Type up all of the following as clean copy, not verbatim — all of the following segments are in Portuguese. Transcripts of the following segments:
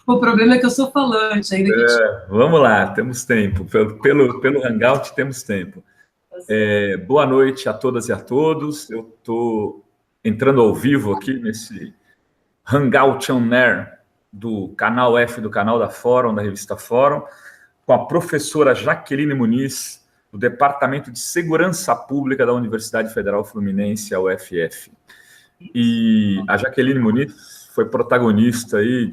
O problema é que eu sou falante ainda. Vamos lá, temos tempo. Pelo Hangout, temos tempo. Boa noite a todas e a todos. Eu estou entrando ao vivo aqui nesse Hangout on Air do canal F, do canal da Fórum, da revista Fórum, com a professora Jaqueline Muniz, do Departamento de Segurança Pública da Universidade Federal Fluminense, a UFF. E a Jaqueline Muniz foi protagonista aí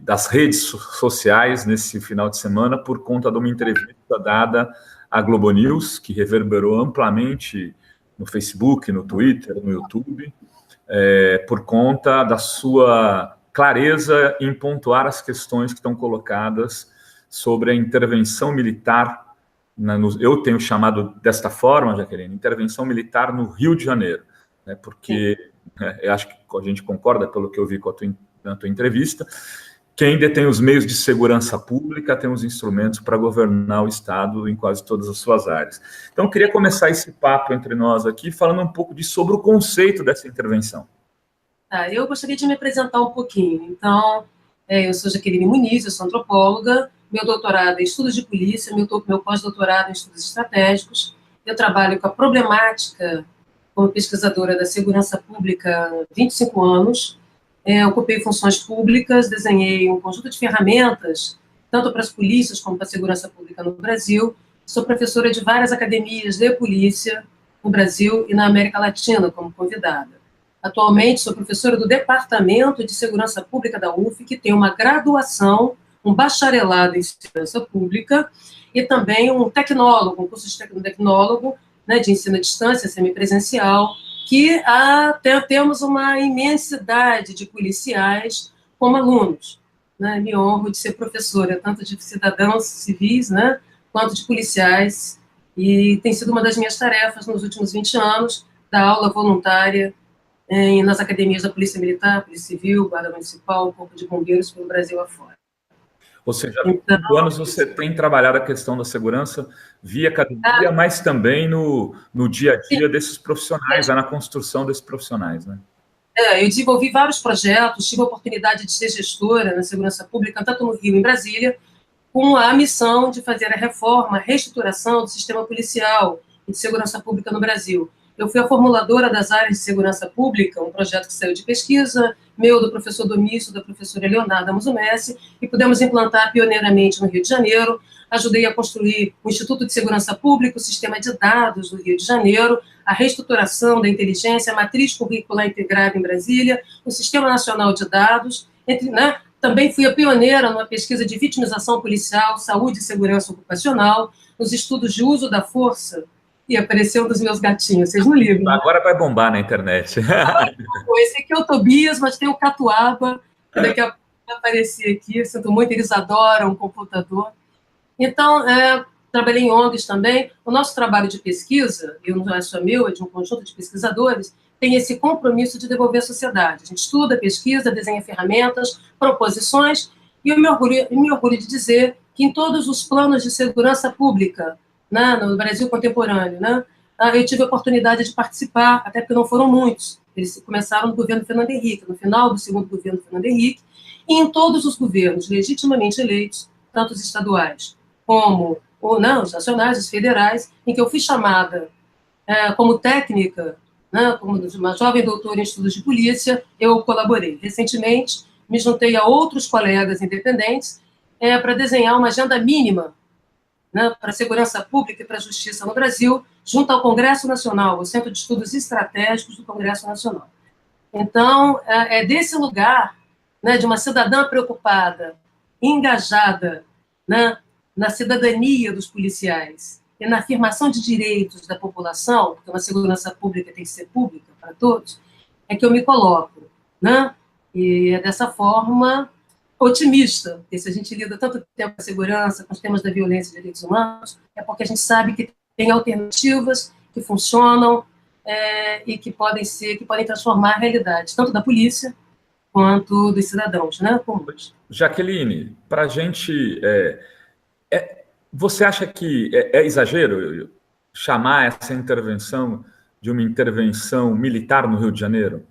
das redes sociais nesse final de semana por conta de uma entrevista dada à Globo News, que reverberou amplamente no Facebook, no Twitter, no YouTube, por conta da sua clareza em pontuar as questões que estão colocadas sobre a intervenção militar, eu tenho chamado desta forma, Jaqueline, intervenção militar no Rio de Janeiro, né, porque eu acho que a gente concorda, pelo que eu vi na tua entrevista, quem detém os meios de segurança pública tem os instrumentos para governar o Estado em quase todas as suas áreas. Então, eu queria começar esse papo entre nós aqui, falando um pouco sobre o conceito dessa intervenção. Eu gostaria de me apresentar um pouquinho. Então, eu sou Jaqueline Muniz, eu sou antropóloga, meu doutorado é em estudos de polícia, meu pós-doutorado em estudos estratégicos. Eu trabalho com a problemática como pesquisadora da segurança pública há 25 anos. Ocupei funções públicas, desenhei um conjunto de ferramentas, tanto para as polícias como para a segurança pública no Brasil. Sou professora de várias academias de polícia no Brasil e na América Latina como convidada. Atualmente, sou professora do Departamento de Segurança Pública da UF, que tem uma graduação, um bacharelado em Segurança Pública e também um tecnólogo, um curso de tecnólogo, né, de ensino à distância, semipresencial, que temos uma imensidade de policiais como alunos. Né? Me honro de ser professora, tanto de cidadãos civis, né, quanto de policiais, e tem sido uma das minhas tarefas nos últimos 20 anos, dar aula voluntária nas academias da Polícia Militar, Polícia Civil, Guarda Municipal, Corpo de Bombeiros pelo Brasil afora. Ou seja, há 5 anos você tem trabalhado a questão da segurança via academia, mas também no dia a dia desses profissionais, na construção desses profissionais, né? Eu desenvolvi vários projetos, tive a oportunidade de ser gestora na segurança pública, tanto no Rio e em Brasília, com a missão de fazer a reforma, a reestruturação do sistema policial e de segurança pública no Brasil. Eu fui a formuladora das áreas de segurança pública, um projeto que saiu de pesquisa, meu, do professor Domício, da professora Leonarda Musumessi, e pudemos implantar pioneiramente no Rio de Janeiro. Ajudei a construir o Instituto de Segurança Pública, o sistema de dados do Rio de Janeiro, a reestruturação da inteligência, a matriz curricular integrada em Brasília, o Sistema Nacional de Dados, né? Também fui a pioneira numa pesquisa de vitimização policial, saúde e segurança ocupacional, nos estudos de uso da força. E apareceu um dos meus gatinhos, vocês não ligam. Agora vai bombar na internet. Esse aqui é o Tobias, mas tem o Catuaba, que daqui a pouco vai aparecer aqui. Eu sinto muito, eles adoram o computador. Então, trabalhei em ONGs também. O nosso trabalho de pesquisa, não é só meu, é de um conjunto de pesquisadores, tem esse compromisso de devolver à sociedade. A gente estuda, pesquisa, desenha ferramentas, proposições, e eu me orgulho de dizer que em todos os planos de segurança pública, né, no Brasil contemporâneo, né, eu tive a oportunidade de participar, até porque não foram muitos. Eles começaram no governo Fernando Henrique, no final do segundo governo Fernando Henrique, e em todos os governos legitimamente eleitos, tanto os estaduais como os nacionais, os federais, em que eu fui chamada como técnica, né, como uma jovem doutora em estudos de polícia, eu colaborei. Recentemente, me juntei a outros colegas independentes para desenhar uma agenda mínima, né, para a segurança pública e para a justiça no Brasil, junto ao Congresso Nacional, o Centro de Estudos Estratégicos do Congresso Nacional. Então, é desse lugar, né, de uma cidadã preocupada, engajada, né, na cidadania dos policiais e na afirmação de direitos da população, porque uma segurança pública tem que ser pública para todos, é que eu me coloco, né? E é dessa forma otimista, porque se a gente lida tanto tempo com a segurança, com os temas da violência e direitos humanos, é porque a gente sabe que tem alternativas que funcionam e que podem transformar a realidade, tanto da polícia quanto dos cidadãos, né, comuns. Jaqueline, para a gente... você acha que é exagero chamar essa intervenção de uma intervenção militar no Rio de Janeiro?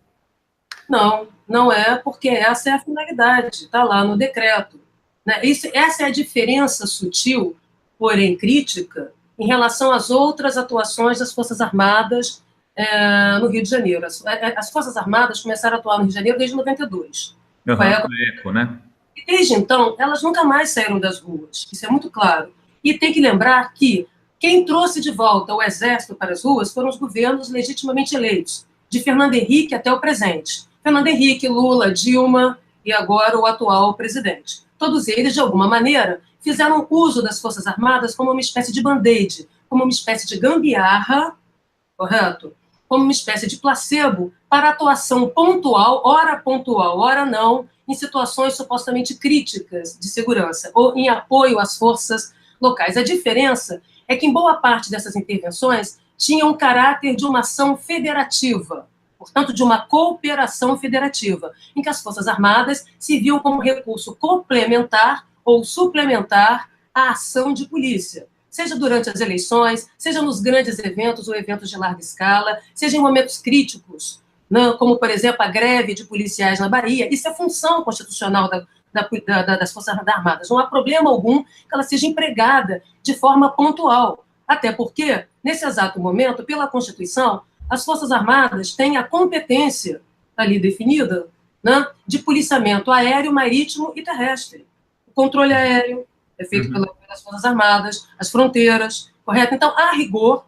Não, não é, porque essa é a finalidade, está lá no decreto. Né? Essa é a diferença sutil, porém crítica, em relação às outras atuações das Forças Armadas no Rio de Janeiro. As Forças Armadas começaram a atuar no Rio de Janeiro desde 92. Uhum, foi a ECO, né? E desde então, elas nunca mais saíram das ruas, isso é muito claro. E tem que lembrar que quem trouxe de volta o Exército para as ruas foram os governos legitimamente eleitos, de Fernando Henrique até o presente. Fernando Henrique, Lula, Dilma e agora o atual presidente. Todos eles, de alguma maneira, fizeram uso das Forças Armadas como uma espécie de band-aid, como uma espécie de gambiarra, correto? Como uma espécie de placebo para atuação pontual, ora não, em situações supostamente críticas de segurança ou em apoio às forças locais. A diferença é que, em boa parte dessas intervenções, tinha um caráter de uma ação federativa, portanto, de uma cooperação federativa, em que as Forças Armadas se viam como recurso complementar ou suplementar à ação de polícia, seja durante as eleições, seja nos grandes eventos ou eventos de larga escala, seja em momentos críticos, né, como, por exemplo, a greve de policiais na Bahia. Isso é função constitucional das Forças Armadas. Não há problema algum que ela seja empregada de forma pontual, até porque, nesse exato momento, pela Constituição, as Forças Armadas têm a competência ali definida, né, de policiamento aéreo, marítimo e terrestre. O controle aéreo é feito pelas Forças Armadas, as fronteiras, correto? Então, a rigor,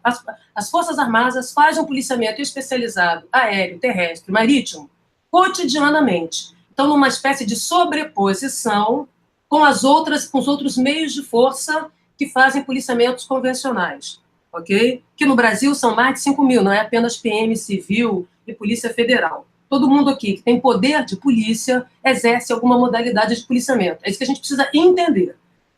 as Forças Armadas fazem um policiamento especializado aéreo, terrestre, marítimo, cotidianamente. Então, numa espécie de sobreposição com os outros meios de força que fazem policiamentos convencionais, ok? Que no Brasil são mais de 5 mil, não é apenas PM civil e Polícia Federal. Todo mundo aqui que tem poder de polícia exerce alguma modalidade de policiamento. É isso que a gente precisa entender.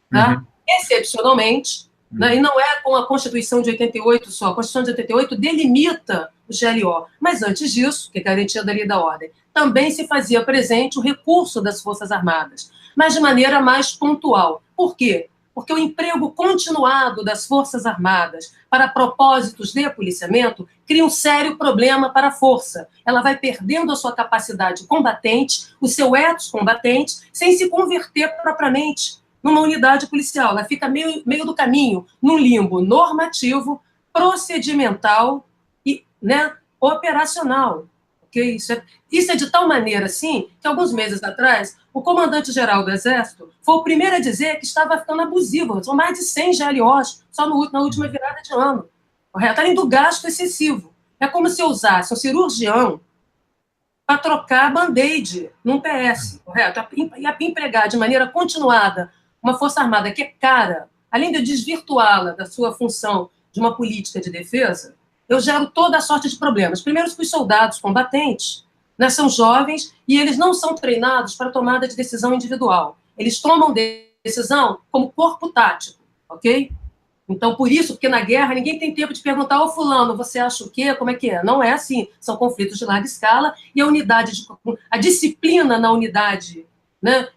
Tá? Excepcionalmente, né, e não é com a Constituição de 88 só, a Constituição de 88 delimita o GLO, mas antes disso, que é garantia da lei e da ordem, também se fazia presente o recurso das Forças Armadas, mas de maneira mais pontual. Por quê? Porque o emprego continuado das Forças Armadas para propósitos de policiamento cria um sério problema para a força. Ela vai perdendo a sua capacidade combatente, o seu ethos combatente, sem se converter propriamente numa unidade policial. Ela fica meio do caminho, num limbo normativo, procedimental e, né, operacional. Okay? Isso é de tal maneira, assim, que alguns meses atrás, o comandante-geral do Exército foi o primeiro a dizer que estava ficando abusivo. São mais de 100 GLOs só na última virada de ano. Correto? Além do gasto excessivo. É como se eu usasse um cirurgião para trocar band-aid num PS, correto? E empregar de maneira continuada uma Força Armada que é cara, além de desvirtuá-la da sua função de uma política de defesa, eu gero toda a sorte de problemas. Primeiro, os soldados combatentes, né, são jovens e eles não são treinados para tomada de decisão individual. Eles tomam decisão como corpo tático, ok? Então, por isso, porque na guerra ninguém tem tempo de perguntar, ô fulano, você acha o quê? Como é que é? Não é assim. São conflitos de larga escala e a disciplina na unidade, né,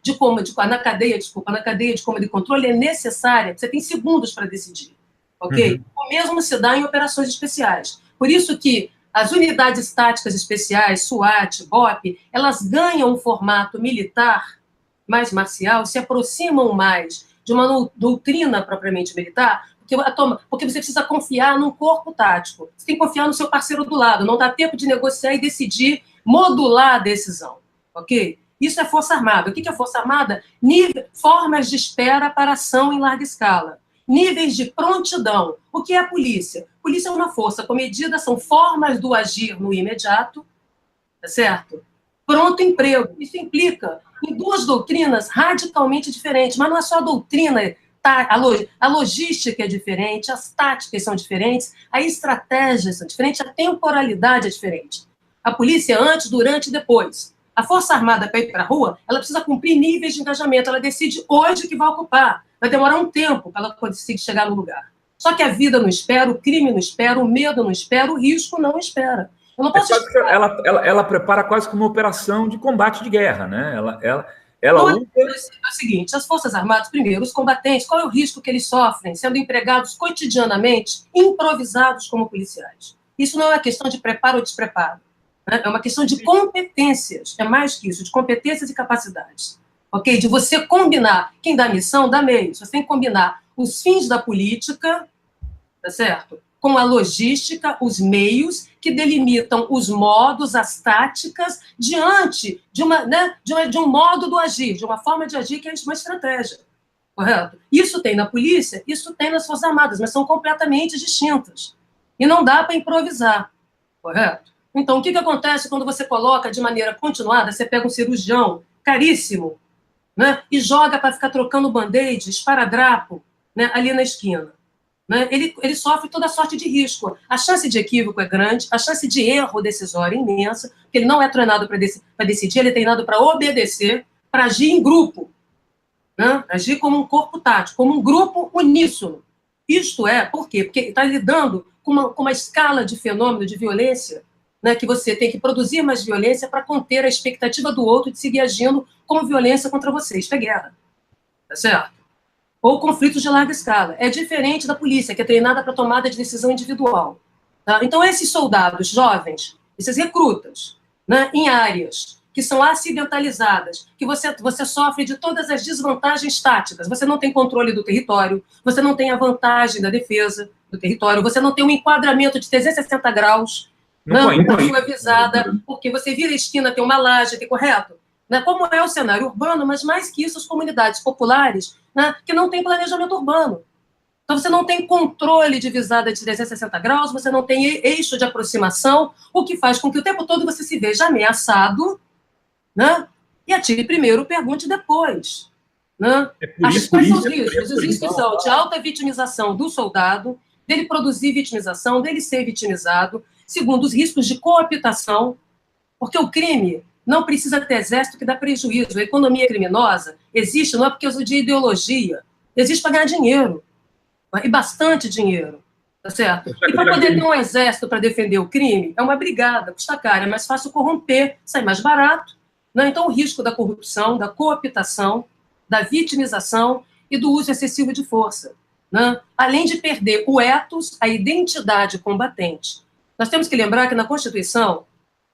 na cadeia de comando e controle é necessária. Você tem segundos para decidir, ok? O mesmo se dá em operações especiais. Por isso que as unidades táticas especiais, SWAT, BOP, elas ganham um formato militar mais marcial, se aproximam mais de uma doutrina propriamente militar, porque você precisa confiar num corpo tático. Você tem que confiar no seu parceiro do lado, não dá tempo de negociar e decidir, modular a decisão, ok? Isso é Força Armada. O que é Força Armada? Formas de espera para ação em larga escala. Níveis de prontidão. O que é a polícia? Polícia é uma força comedida, são formas do agir no imediato, tá certo? Pronto emprego. Isso implica em duas doutrinas radicalmente diferentes, mas não é só a doutrina, a logística é diferente, as táticas são diferentes, a estratégia são diferentes, a temporalidade é diferente. A polícia é antes, durante e depois. A Força Armada, para ir para a rua, ela precisa cumprir níveis de engajamento. Ela decide hoje que vai ocupar. Vai demorar um tempo para ela conseguir chegar no lugar. Só que a vida não espera, o crime não espera, o medo não espera, o risco não espera. Eu não posso ela prepara quase como uma operação de combate de guerra, né? É o seguinte, as Forças Armadas, primeiro, os combatentes, qual é o risco que eles sofrem sendo empregados cotidianamente, improvisados como policiais? Isso não é uma questão de preparo ou despreparo. né? É uma questão de competências, é mais que isso, de competências e capacidades. Ok? De você combinar, quem dá missão, dá meios. Você tem que combinar os fins da política, tá certo? Com a logística, os meios que delimitam os modos, as táticas, diante de, de um modo do agir, de uma forma de agir que é uma estratégia. Correto? Isso tem na polícia, isso tem nas Forças Armadas, mas são completamente distintas. E não dá para improvisar. Correto? Então, o que acontece quando você coloca de maneira continuada, você pega um cirurgião caríssimo, né, e joga para ficar trocando band-aid, esparadrapo, né, ali na esquina. Né? Ele sofre toda sorte de risco. A chance de equívoco é grande, a chance de erro decisório é imensa, porque ele não é treinado para decidir, ele é treinado para obedecer, para agir em grupo, né? Agir como um corpo tático, como um grupo uníssono. Isto é, por quê? Porque está lidando com uma escala de fenômeno de violência, né, que você tem que produzir mais violência para conter a expectativa do outro de seguir agindo com violência contra você. Isto é guerra. Tá certo? Ou conflitos de larga escala. É diferente da polícia, que é treinada para tomada de decisão individual. Tá? Então, esses soldados jovens, esses recrutas, né, em áreas que são acidentalizadas, que você sofre de todas as desvantagens táticas, você não tem controle do território, você não tem a vantagem da defesa do território, você não tem um enquadramento de 360 graus, não, na sua visada, porque você vira a esquina, tem uma laje, tem correto? Né? Como é o cenário urbano, mas mais que isso, as comunidades populares, né, que não têm planejamento urbano. Então, você não tem controle de visada de 360 graus, você não tem eixo de aproximação, o que faz com que o tempo todo você se veja ameaçado, né, e atire primeiro, pergunte depois. Né? Quais são os riscos? Os riscos são de alta vitimização do soldado, dele produzir vitimização, dele ser vitimizado. Segundo, os riscos de cooptação, porque o crime não precisa ter exército que dá prejuízo. A economia criminosa existe não é porque usa de ideologia, existe para ganhar dinheiro, e bastante dinheiro, tá certo? E para poder ter um exército para defender o crime, é uma brigada, custa caro, é mais fácil corromper, sai mais barato. Né? Então, o risco da corrupção, da cooptação, da vitimização e do uso excessivo de força. Né? Além de perder o ethos, a identidade combatente. Nós temos que lembrar que na Constituição,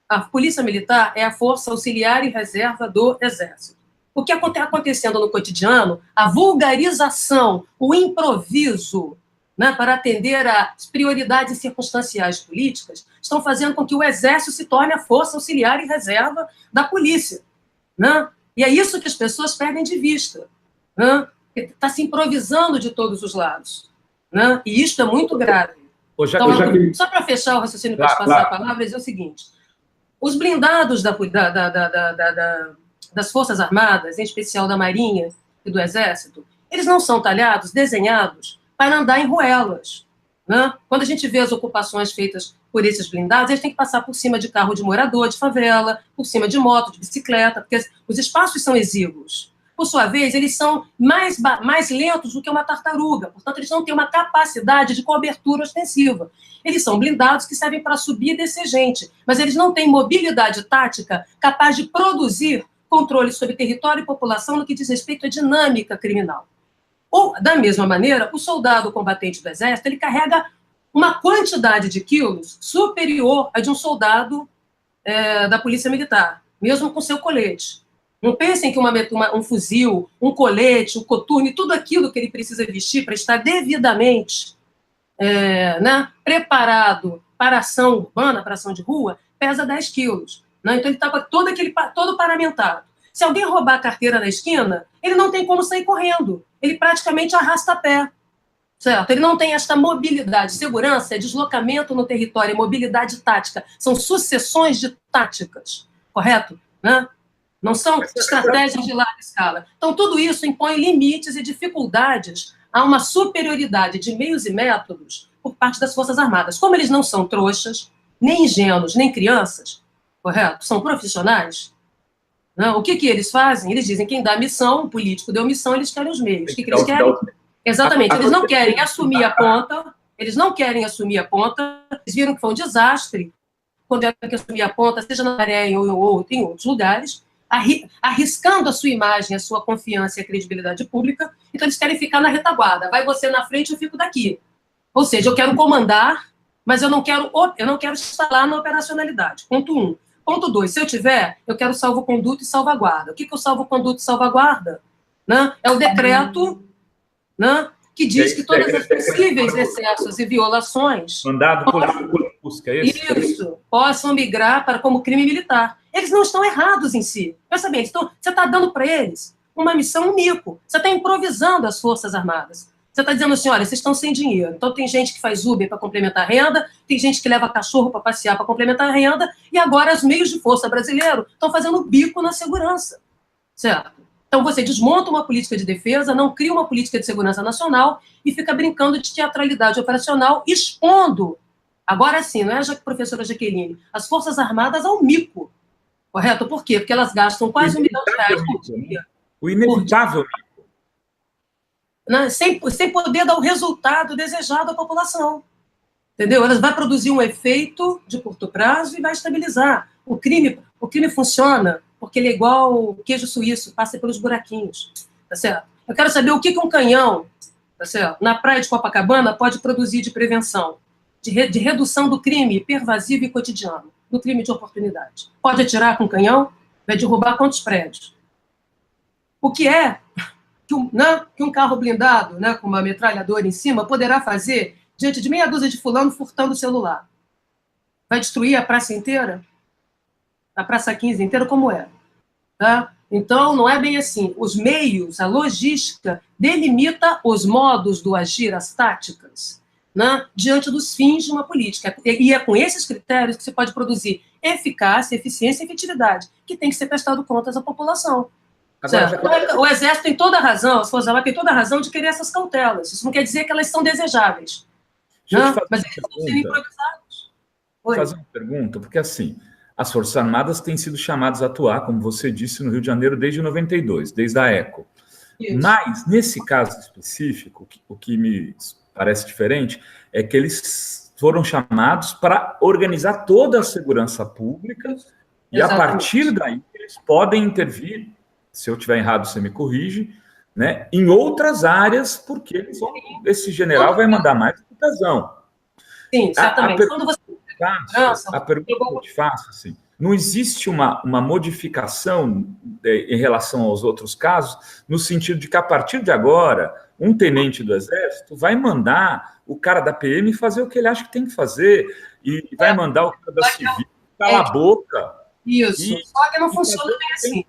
a Polícia Militar é a força auxiliar e reserva do Exército. O que está acontecendo no cotidiano, a vulgarização, o improviso, né, para atender às prioridades circunstanciais políticas, estão fazendo com que o Exército se torne a força auxiliar e reserva da polícia. Né? E é isso que as pessoas perdem de vista. Né? Está se improvisando de todos os lados. Né? E isso é muito grave. Então, só para fechar o raciocínio para te passar a palavra, dizer o seguinte: os blindados das Forças Armadas, em especial da Marinha e do Exército, eles não são talhados, desenhados para andar em ruelas. Né? Quando a gente vê as ocupações feitas por esses blindados, eles têm que passar por cima de carro de morador, de favela, por cima de moto, de bicicleta, porque os espaços são exíguos. Por sua vez, eles são mais lentos do que uma tartaruga, portanto, eles não têm uma capacidade de cobertura ostensiva. Eles são blindados que servem para subir e descer gente, mas eles não têm mobilidade tática capaz de produzir controle sobre território e população no que diz respeito à dinâmica criminal. Ou, da mesma maneira, o soldado combatente do Exército, ele carrega uma quantidade de quilos superior à de um soldado da Polícia Militar, mesmo com seu colete. Não pensem que um fuzil, um colete, um coturno, tudo aquilo que ele precisa vestir para estar devidamente preparado para ação urbana, para ação de rua, pesa 10 quilos. Né? Então, ele está todo paramentado. Se alguém roubar a carteira na esquina, ele não tem como sair correndo. Ele praticamente arrasta a pé. Certo? Ele não tem esta mobilidade. Segurança é deslocamento no território, é mobilidade tática. São sucessões de táticas. Correto? Né? Não são estratégias de larga escala. Então, tudo isso impõe limites e dificuldades a uma superioridade de meios e métodos por parte das Forças Armadas. Como eles não são trouxas, nem ingênuos, nem crianças, correto? São profissionais. Não? O que eles fazem? Eles dizem que quem dá missão, o político deu missão, eles querem os meios. O que eles querem? Exatamente. Eles não querem assumir a ponta, eles viram que foi um desastre quando é que assumir a ponta, seja na Maré ou em outros lugares, arriscando a sua imagem, a sua confiança e a credibilidade pública, então eles querem ficar na retaguarda. Vai você na frente, eu fico daqui. Ou seja, eu quero comandar, mas eu não quero instalar na operacionalidade. Ponto 1. Ponto 2, se eu tiver, eu quero salvo-conduto e salvaguarda. O que é o salvo-conduto e salvaguarda? Né? É o decreto, né, que diz que todas as possíveis excessos e violações... Mandado por busca, é esse? Isso, possam migrar para como crime militar. Eles não estão errados em si. Pensa bem, então, você está dando para eles uma missão, um mico. Você está improvisando as Forças Armadas. Você está dizendo assim, olha, vocês estão sem dinheiro. Então tem gente que faz Uber para complementar a renda, tem gente que leva cachorro para passear para complementar a renda, e agora os meios de força brasileiros estão fazendo bico na segurança. Certo? Então você desmonta uma política de defesa, não cria uma política de segurança nacional e fica brincando de teatralidade operacional, expondo, agora sim, não é a professora Jaqueline, as Forças Armadas ao mico. Correto? Por quê? Porque elas gastam quase R$1 milhão por dia. O inevitável mico. Né? Sem poder dar o resultado desejado à população. Entendeu? Elas vão produzir um efeito de curto prazo e vai estabilizar. O crime funciona porque ele é igual queijo suíço, passa pelos buraquinhos. Tá certo? Eu quero saber o que um canhão, tá certo, na praia de Copacabana pode produzir de prevenção, de redução do crime pervasivo e cotidiano, do crime de oportunidade. Pode atirar com canhão, vai derrubar quantos prédios? O que é que um carro blindado, né, com uma metralhadora em cima, poderá fazer diante de meia dúzia de fulano furtando o celular? Vai destruir a praça inteira? A Praça 15 inteira, como é? Tá? Então, não é bem assim. Os meios, a logística, delimita os modos do agir, as táticas, né, diante dos fins de uma política. E é com esses critérios que se pode produzir eficácia, eficiência e efetividade, que tem que ser prestado contas à população. Agora, o Exército tem toda a razão, as Forças Armadas têm toda a razão de querer essas cautelas. Isso não quer dizer que elas são desejáveis. Né? Mas eles estão sendo improvisados. Vou fazer uma pergunta, porque assim, as Forças Armadas têm sido chamadas a atuar, como você disse, no Rio de Janeiro desde 92, desde a ECO. Isso. Mas, nesse caso específico, o que me parece diferente é que eles foram chamados para organizar toda a segurança pública e, exatamente, a partir daí, eles podem intervir, se eu estiver errado, você me corrige, né, em outras áreas, porque esse general vai mandar mais do que tesão. Sim, exatamente. A pergunta que eu te faço, assim, não existe uma modificação em relação aos outros casos, no sentido de que, a partir de agora, um tenente do Exército vai mandar o cara da PM fazer o que ele acha que tem que fazer, e vai mandar o cara da Civil calar a boca. Isso, só que não funciona bem assim.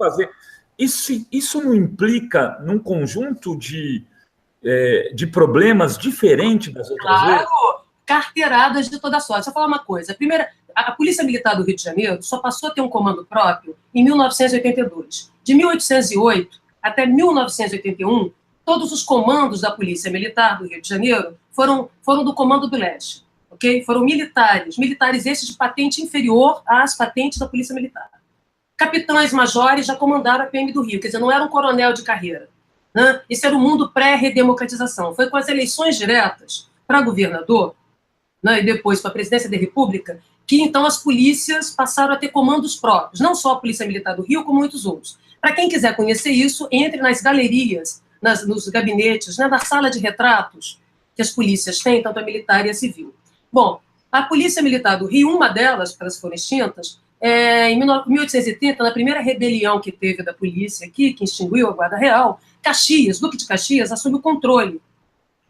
Isso não implica num conjunto de problemas diferentes das outras vezes? Carteiradas de toda sorte. Deixa eu falar uma coisa. A Polícia Militar do Rio de Janeiro só passou a ter um comando próprio em 1982. De 1808 até 1981, todos os comandos da Polícia Militar do Rio de Janeiro foram do Comando do Leste. Okay? Foram militares esses de patente inferior às patentes da Polícia Militar. Capitães majores já comandaram a PM do Rio, quer dizer, não era um coronel de carreira. Né? Isso era o mundo pré-redemocratização. Foi com as eleições diretas para governador, né, e depois para a presidência da República, que então as polícias passaram a ter comandos próprios, não só a Polícia Militar do Rio, como muitos outros. Para quem quiser conhecer isso, entre nas galerias, nos gabinetes, né, na sala de retratos que as polícias têm, tanto a militar e a civil. Bom, a Polícia Militar do Rio, uma delas, que elas foram extintas, em 1830, na primeira rebelião que teve da polícia aqui, que extinguiu a Guarda Real, Duque de Caxias, assume o controle.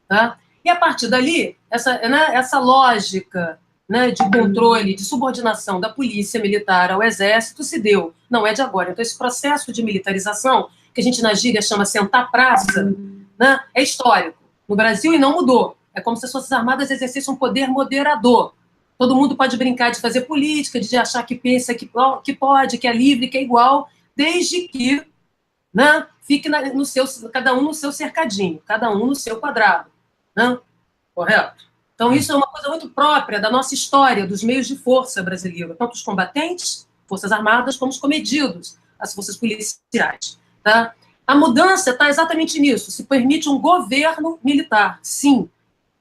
Tá? E, a partir dali, essa lógica, né, de controle, de subordinação da polícia militar ao exército se deu. Não é de agora. Então, esse processo de militarização, que a gente na gíria chama sentar praça, né, é histórico no Brasil e não mudou. É como se as Forças Armadas exercessem um poder moderador. Todo mundo pode brincar de fazer política, de achar que pensa que pode, que é livre, que é igual, desde que, né, fique cada um no seu cercadinho, cada um no seu quadrado. Né? Correto? Então, isso é uma coisa muito própria da nossa história, dos meios de força brasileira, tanto os combatentes, Forças Armadas, como os comedidos, as forças policiais. Tá? A mudança está exatamente nisso. Se permite um governo militar, sim.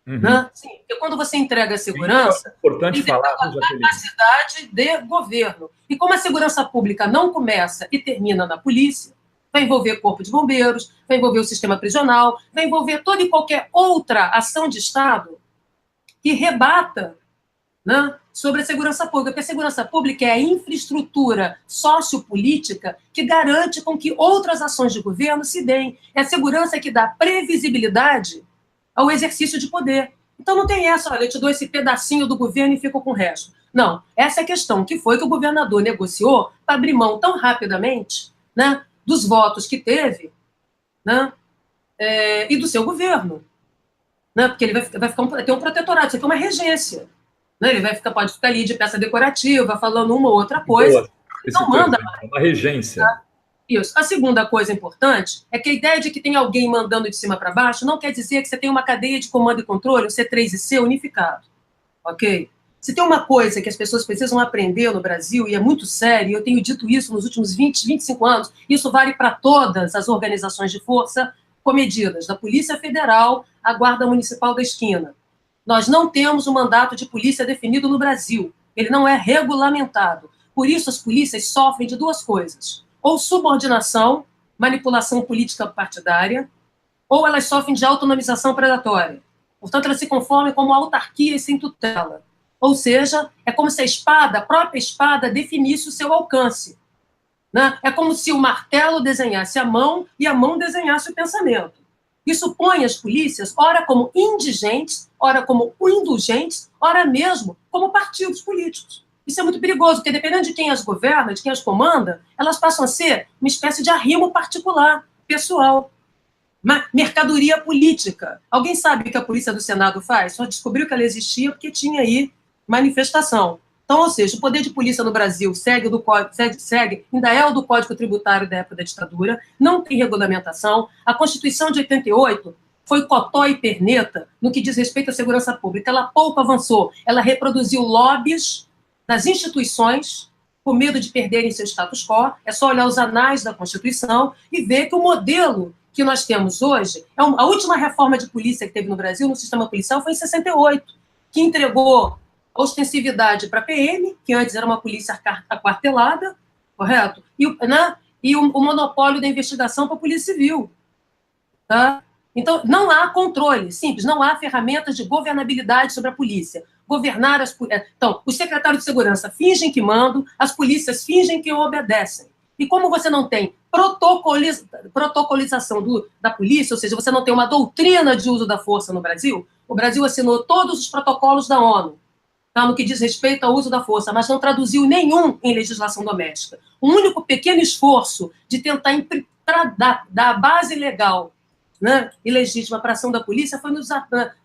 Uhum. Né? Sim, porque quando você entrega a segurança, é importante falar a capacidade de governo. E como a segurança pública não começa e termina na polícia, vai envolver corpo de bombeiros, vai envolver o sistema prisional, vai envolver toda e qualquer outra ação de Estado que rebata né, sobre a segurança pública, porque a segurança pública é a infraestrutura sociopolítica que garante com que outras ações de governo se deem. É a segurança que dá previsibilidade ao exercício de poder. Então não tem essa, olha, eu te dou esse pedacinho do governo e fico com o resto. Não, essa é a questão, que foi que o governador negociou para abrir mão tão rapidamente, né, dos votos que teve, né, e do seu governo. Né, porque ele vai ter um protetorado, isso aqui é uma regência. Né, ele pode ficar ali de peça decorativa, falando uma ou outra coisa. Não manda. É uma regência. Isso. A segunda coisa importante é que a ideia de que tem alguém mandando de cima para baixo não quer dizer que você tem uma cadeia de comando e controle, o C3 e C unificado. Ok? Se tem uma coisa que as pessoas precisam aprender no Brasil, e é muito sério, e eu tenho dito isso nos últimos 20, 25 anos, isso vale para todas as organizações de força comedidas, da Polícia Federal à Guarda Municipal da Esquina. Nós não temos um mandato de polícia definido no Brasil. Ele não é regulamentado. Por isso, as polícias sofrem de duas coisas: ou subordinação, manipulação política partidária, ou elas sofrem de autonomização predatória. Portanto, elas se conformam como autarquia e sem tutela. Ou seja, é como se a própria espada, definisse o seu alcance. Né? É como se o martelo desenhasse a mão e a mão desenhasse o pensamento. Isso põe as polícias, ora como indigentes, ora como indulgentes, ora mesmo como partidos políticos. Isso é muito perigoso, porque dependendo de quem as governa, de quem as comanda, elas passam a ser uma espécie de arrimo particular, pessoal. Uma mercadoria política. Alguém sabe o que a polícia do Senado faz? Só descobriu que ela existia porque tinha aí manifestação. Então, ou seja, o poder de polícia no Brasil ainda é o do Código Tributário da época da ditadura, não tem regulamentação. A Constituição de 88 foi cotó e perneta no que diz respeito à segurança pública. Ela pouco avançou. Ela reproduziu lobbies das instituições com medo de perderem seu status quo. É só olhar os anais da Constituição e ver que o modelo que nós temos hoje, a última reforma de polícia que teve no Brasil, no sistema policial, foi em 68, que entregou a ostensividade para a PM, que antes era uma polícia aquartelada, correto? E o monopólio da investigação para a Polícia Civil. Tá? Então, não há controle, simples, não há ferramentas de governabilidade sobre a polícia. Então, os secretários de segurança fingem que mandam, as polícias fingem que obedecem. E como você não tem protocolização da polícia, ou seja, você não tem uma doutrina de uso da força no Brasil, o Brasil assinou todos os protocolos da ONU, tá, no que diz respeito ao uso da força, mas não traduziu nenhum em legislação doméstica. O único pequeno esforço de tentar dar a base legal, né, e legítima para a ação da polícia foi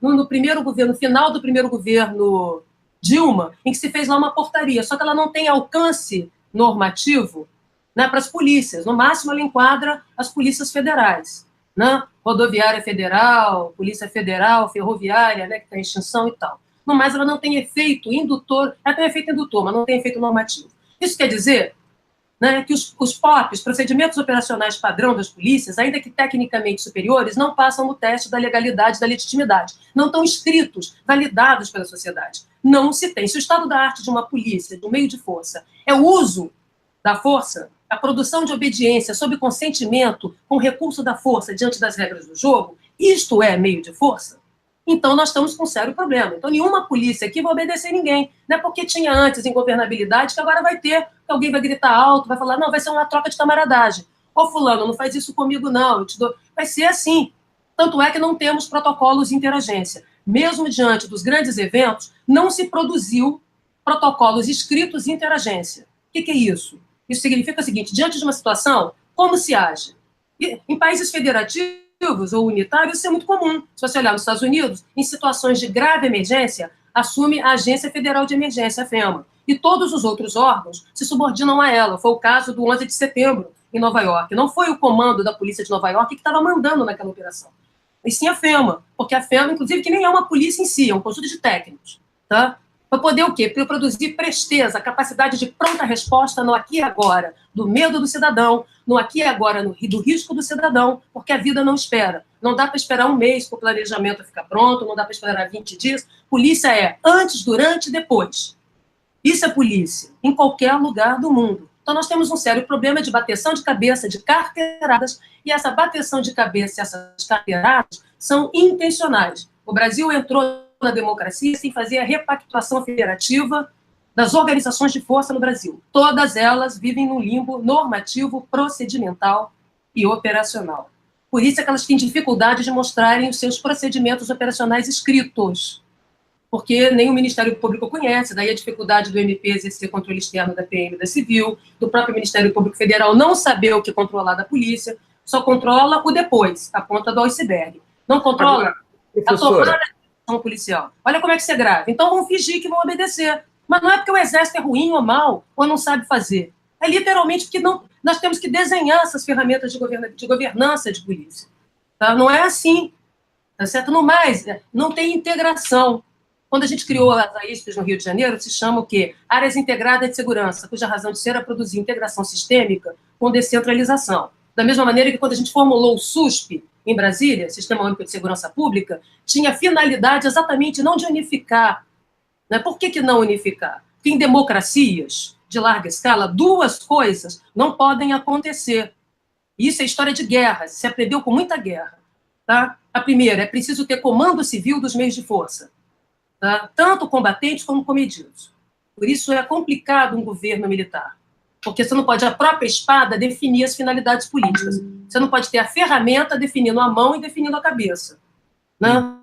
no primeiro governo, no final do primeiro governo Dilma, em que se fez lá uma portaria, só que ela não tem alcance normativo, né, para as polícias. No máximo, ela enquadra as polícias federais, né, rodoviária federal, polícia federal, ferroviária, né, que está em extinção e tal. No mais, ela não tem efeito indutor, ela tem efeito indutor, mas não tem efeito normativo. Isso quer dizer, né, que os POPs, procedimentos operacionais padrão das polícias, ainda que tecnicamente superiores, não passam no teste da legalidade, da legitimidade. Não estão inscritos, validados pela sociedade. Não se tem. Se o estado da arte de uma polícia, de um meio de força, é o uso da força, a produção de obediência sob consentimento com recurso da força diante das regras do jogo, isto é meio de força, então nós estamos com um sério problema. Então nenhuma polícia aqui vai obedecer ninguém. Não é porque tinha antes ingovernabilidade que agora vai ter, que alguém vai gritar alto, vai falar, não, vai ser uma troca de camaradagem. Ô fulano, não faz isso comigo não, eu te dou. Vai ser assim. Tanto é que não temos protocolos de interagência. Mesmo diante dos grandes eventos, não se produziu protocolos escritos de interagência. O que é isso? Isso significa o seguinte, diante de uma situação, como se age? Em países federativos ou unitários, isso é muito comum. Se você olhar nos Estados Unidos, em situações de grave emergência, assume a Agência Federal de Emergência, a FEMA, e todos os outros órgãos se subordinam a ela. Foi o caso do 11 de setembro, em Nova York. Não foi o comando da polícia de Nova York que estava mandando naquela operação, e sim a FEMA, porque a FEMA, inclusive, que nem é uma polícia em si, é um conjunto de técnicos, tá? Para poder o quê? Para produzir presteza, capacidade de pronta resposta no aqui e agora, do medo do cidadão, no aqui e agora, do risco do cidadão, porque a vida não espera. Não dá para esperar um mês para o planejamento ficar pronto, não dá para esperar 20 dias. Polícia é antes, durante e depois. Isso é polícia, em qualquer lugar do mundo. Então, nós temos um sério problema de bateção de cabeça, de carteiradas, e essa bateção de cabeça e essas carteiradas são intencionais. O Brasil entrou na democracia sem fazer a repactuação federativa das organizações de força no Brasil. Todas elas vivem num limbo normativo, procedimental e operacional. Por isso é que elas têm dificuldade de mostrarem os seus procedimentos operacionais escritos, porque nem o Ministério Público conhece, daí a dificuldade do MP exercer controle externo da PM e da Civil, do próprio Ministério Público Federal não saber o que controlar da polícia, só controla o depois, a ponta do iceberg. Não controla a tomada da decisão policial. Olha como é que isso é grave. Então vão fingir que vão obedecer. Mas não é porque o Exército é ruim ou mal, ou não sabe fazer. É literalmente porque não, nós temos que desenhar essas ferramentas de governança de polícia. Tá? Não é assim. Tá certo? No mais, não tem integração. Quando a gente criou as AISPs no Rio de Janeiro, se chama o quê? Áreas Integradas de Segurança, cuja razão de ser é produzir integração sistêmica com descentralização. Da mesma maneira que quando a gente formulou o SUSP em Brasília, Sistema Único de Segurança Pública, tinha finalidade exatamente não de unificar. Né? Por que não unificar? Porque em democracias de larga escala, duas coisas não podem acontecer. Isso é história de guerra, se aprendeu com muita guerra. Tá? A primeira, é preciso ter comando civil dos meios de força. Tá? Tanto combatentes como comedidos. Por isso é complicado um governo militar. Porque você não pode, a própria espada, definir as finalidades políticas. Você não pode ter a ferramenta definindo a mão e definindo a cabeça. Né?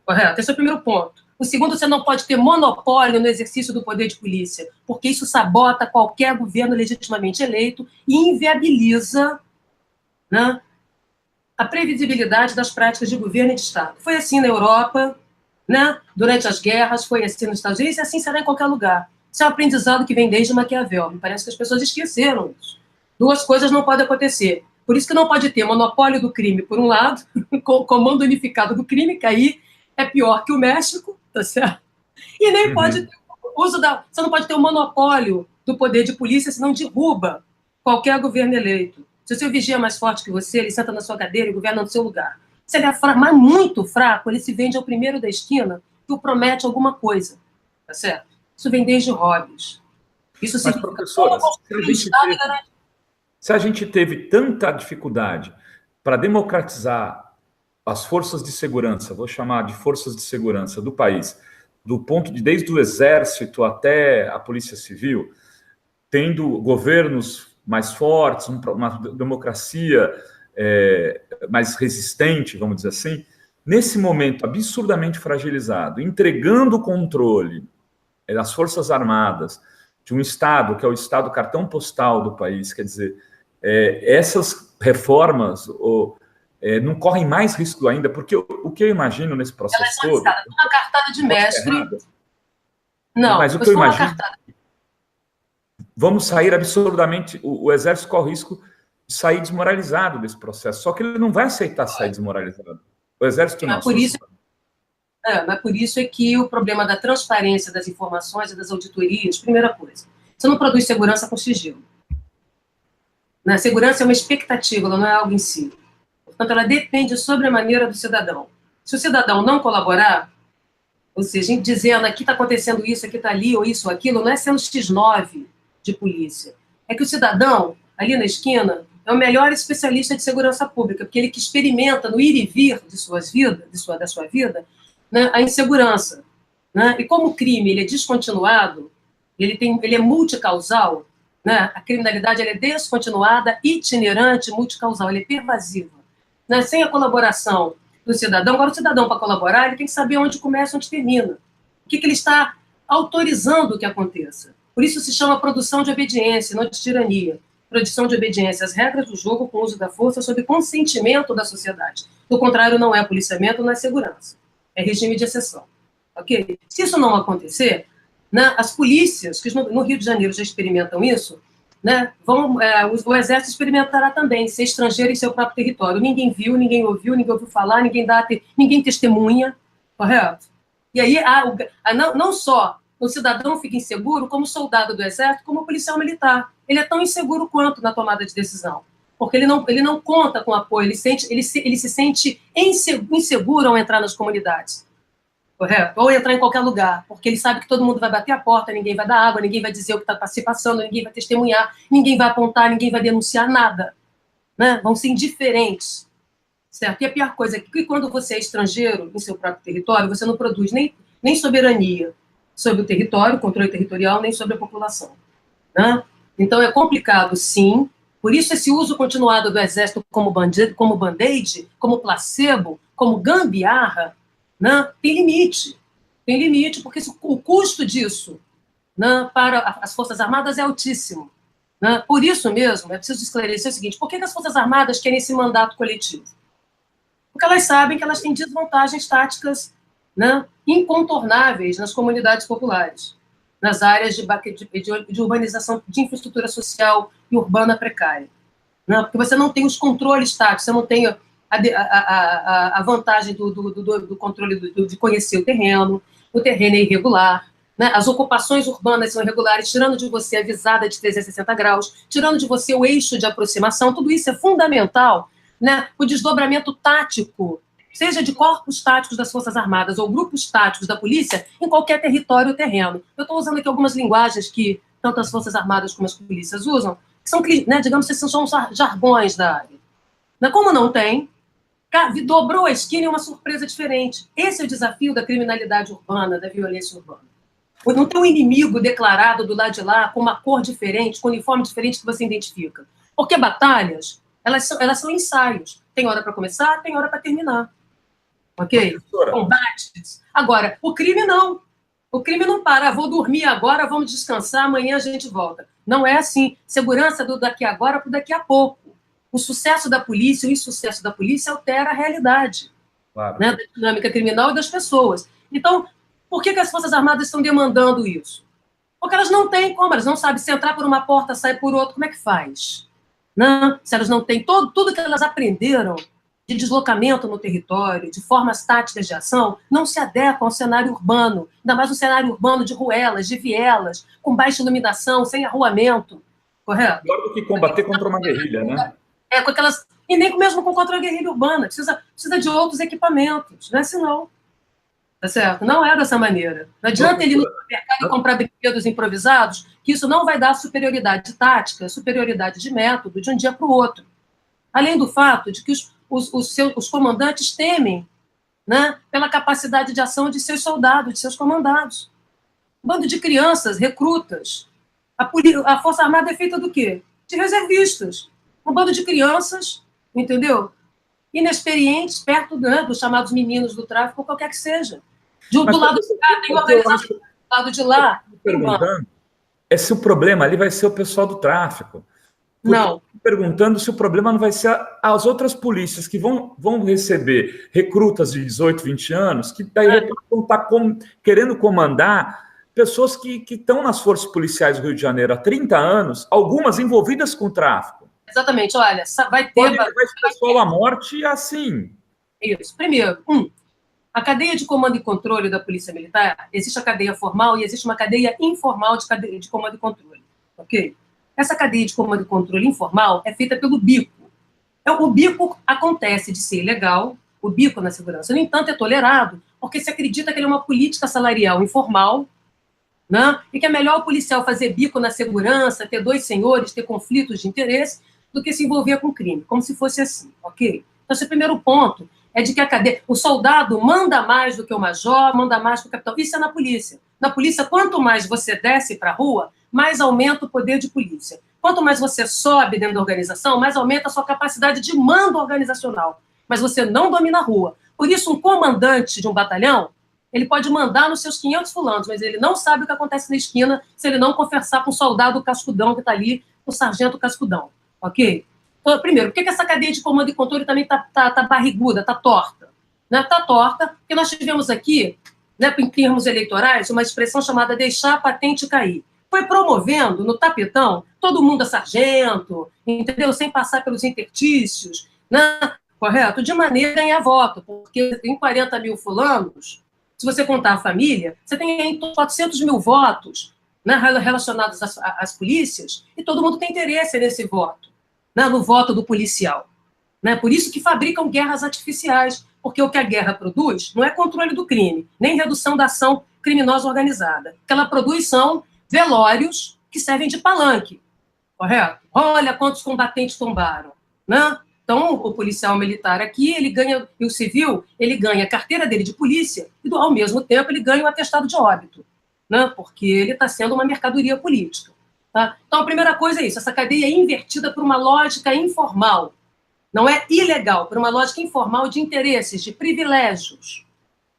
Correto? Esse é o primeiro ponto. O segundo, você não pode ter monopólio no exercício do poder de polícia, porque isso sabota qualquer governo legitimamente eleito e inviabiliza, né, a previsibilidade das práticas de governo e de Estado. Foi assim na Europa, né, durante as guerras, foi assim nos Estados Unidos e assim será em qualquer lugar. Isso é um aprendizado que vem desde Maquiavel. Me parece que as pessoas esqueceram isso. Duas coisas não podem acontecer. Por isso que não pode ter monopólio do crime, por um lado, comando unificado do crime, que aí é pior que o México, tá certo? E nem pode ter uso da... Você não pode ter o monopólio do poder de polícia, senão derruba qualquer governo eleito. Se o seu vigia é mais forte que você, ele senta na sua cadeira e governa no seu lugar. Se ele é fraco, mas muito fraco, ele se vende ao primeiro da esquina que o promete alguma coisa, tá certo? Isso vem desde Hobbes. Isso significa... Mas, professora, se a gente teve tanta dificuldade para democratizar as forças de segurança, vou chamar de forças de segurança do país, do ponto de desde o Exército até a Polícia Civil, tendo governos mais fortes, uma democracia mais resistente, vamos dizer assim, nesse momento absurdamente fragilizado, entregando o controle das Forças Armadas de um Estado, que é o Estado cartão postal do país, quer dizer, essas reformas não correm mais risco ainda, porque o que eu imagino nesse processo todo... Uma cartada de mestre... Não, mas o que eu imagino... Vamos sair absurdamente... O Exército corre o risco de sair desmoralizado desse processo, só que ele não vai aceitar sair desmoralizado. O Exército não. Mas por isso é que o problema da transparência das informações e das auditorias, primeira coisa, você não produz segurança com sigilo. A segurança é uma expectativa, ela não é algo em si. Portanto, ela depende sobremaneira do cidadão. Se o cidadão não colaborar, ou seja, dizendo aqui está acontecendo isso, aqui está ali, ou isso ou aquilo, não é sendo X9 de polícia. É que o cidadão, ali na esquina, é o melhor especialista de segurança pública, porque ele que experimenta no ir e vir de suas vidas, da sua vida, né, a insegurança. Né? E como o crime ele é descontinuado, ele é multicausal, né? A criminalidade ela é descontinuada, itinerante, multicausal, ela é pervasiva. Né? Sem a colaboração do cidadão, agora o cidadão, para colaborar, ele tem que saber onde começa e onde termina. O que ele está autorizando que aconteça. Por isso se chama produção de obediência, não de tirania. Produção de obediência às regras do jogo com o uso da força sob consentimento da sociedade. Do contrário, não é policiamento, não é segurança. É regime de exceção. Ok? Se isso não acontecer, né, as polícias, que no Rio de Janeiro já experimentam isso, né, o Exército experimentará também, ser estrangeiro em seu próprio território. Ninguém viu, ninguém ouviu falar, ninguém testemunha, correto? E aí, não só o cidadão fica inseguro, como soldado do Exército, como policial militar. Ele é tão inseguro quanto na tomada de decisão, porque ele não conta com apoio, ele se sente inseguro ao entrar nas comunidades. Correto? Ou entrar em qualquer lugar, porque ele sabe que todo mundo vai bater a porta, ninguém vai dar água, ninguém vai dizer o que está se passando, ninguém vai testemunhar, ninguém vai apontar, ninguém vai denunciar nada. Né? Vão ser indiferentes. certo? E a pior coisa é que quando você é estrangeiro em seu próprio território, você não produz nem soberania sobre o território, controle territorial, nem sobre a população, né? Então é complicado, sim. Por isso esse uso continuado do exército como band-aid, como placebo, como gambiarra, né, tem limite. Tem limite, porque o custo disso, né, para as Forças Armadas é altíssimo. Né? Por isso mesmo, é preciso esclarecer o seguinte: por que as Forças Armadas querem esse mandato coletivo? Porque elas sabem que elas têm desvantagens táticas, né, incontornáveis nas comunidades populares, nas áreas de urbanização, de infraestrutura social e urbana precária. Né? Porque você não tem os controles táticos, você não tem a vantagem do controle de conhecer o terreno é irregular, né? As ocupações urbanas são irregulares, tirando de você a visada de 360 graus, tirando de você o eixo de aproximação. Tudo isso é fundamental, né? O desdobramento tático, seja de corpos táticos das Forças Armadas ou grupos táticos da polícia, em qualquer território ou terreno. Eu estou usando aqui algumas linguagens que tanto as Forças Armadas como as polícias usam, que são, né, digamos que são jargões da área. Mas como não tem, dobrou a esquina e uma surpresa diferente. Esse é o desafio da criminalidade urbana, da violência urbana. Não tem um inimigo declarado do lado de lá, com uma cor diferente, com um uniforme diferente que você identifica. Porque batalhas, elas são ensaios. Tem hora para começar, tem hora para terminar. Ok? Combates. Agora, o crime não. O crime não para. Vou dormir agora, vamos descansar, amanhã a gente volta. Não é assim. Segurança do daqui agora para o daqui a pouco. O sucesso da polícia, o insucesso da polícia altera a realidade, claro, né, da dinâmica criminal e das pessoas. Então, por que as Forças Armadas estão demandando isso? Porque elas não têm como, elas não sabem se entrar por uma porta, sair por outra, como é que faz? Não, se elas não têm tudo que elas aprenderam de deslocamento no território, de formas táticas de ação, não se adequam ao cenário urbano, ainda mais um cenário urbano de ruelas, de vielas, com baixa iluminação, sem arruamento, correto? Melhor do que combater contra uma guerrilha, né? Com aquelas, e nem mesmo com contra a guerrilha urbana, precisa de outros equipamentos, não é assim não. Tá certo? Não é dessa maneira. Não adianta ele ir no mercado e comprar brinquedos improvisados, que isso não vai dar superioridade tática, superioridade de método de um dia para o outro. Além do fato de que os comandantes temem, né, pela capacidade de ação de seus soldados, de seus comandados. Um bando de crianças, recrutas. A Força Armada é feita do quê? De reservistas. Um bando de crianças, entendeu? Inexperientes, perto, né, dos chamados meninos do tráfico, ou qualquer que seja. Do lado de cá, tem organização, do lado de lá. Perguntando se o problema ali vai ser o pessoal do tráfico. Não. Perguntando se o problema não vai ser as outras polícias que vão receber recrutas de 18, 20 anos, que daí vão estar querendo comandar pessoas que estão nas forças policiais do Rio de Janeiro há 30 anos, algumas envolvidas com o tráfico. Exatamente, olha, vai ter... Pode levar esse pessoal à morte assim. Isso. Primeiro, a cadeia de comando e controle da Polícia Militar, existe a cadeia formal e existe uma cadeia informal de comando e controle, ok? Essa cadeia de comando e controle informal é feita pelo bico. O bico acontece de ser ilegal, o bico na segurança, no entanto, é tolerado, porque se acredita que ele é uma política salarial informal, né? E que é melhor o policial fazer bico na segurança, ter dois senhores, ter conflitos de interesse, do que se envolver com crime, como se fosse assim, ok? Então, esse primeiro ponto é de que o soldado manda mais do que o major, manda mais do que o capitão. Isso é na polícia. Na polícia, quanto mais você desce para a rua, mais aumenta o poder de polícia. Quanto mais você sobe dentro da organização, mais aumenta a sua capacidade de mando organizacional. Mas você não domina a rua. Por isso, um comandante de um batalhão, ele pode mandar nos seus 500 fulanos, mas ele não sabe o que acontece na esquina se ele não conversar com o soldado cascudão que está ali, o sargento cascudão. Ok? Então, primeiro, por que essa cadeia de comando e controle também está barriguda, está torta? Está torta porque nós tivemos aqui, né, em termos eleitorais, uma expressão chamada deixar a patente cair. Foi promovendo no tapetão todo mundo a sargento, entendeu? Sem passar pelos intertícios, né? Correto? De maneira a ganhar voto, porque em 40 mil fulanos, se você contar a família, você tem em 400 mil votos, né, relacionados às polícias, e todo mundo tem interesse nesse voto, né, no voto do policial. Né? Por isso que fabricam guerras artificiais, porque o que a guerra produz não é controle do crime, nem redução da ação criminosa organizada. O que ela produz são velórios que servem de palanque, correto? Olha quantos combatentes tombaram, né? Então, o policial militar aqui, ele ganha, e o civil, ele ganha a carteira dele de polícia e, ao mesmo tempo, ele ganha o atestado de óbito, né? Porque ele está sendo uma mercadoria política. Tá? Então, a primeira coisa é isso, essa cadeia é invertida por uma lógica informal. Não é ilegal, por uma lógica informal de interesses, de privilégios,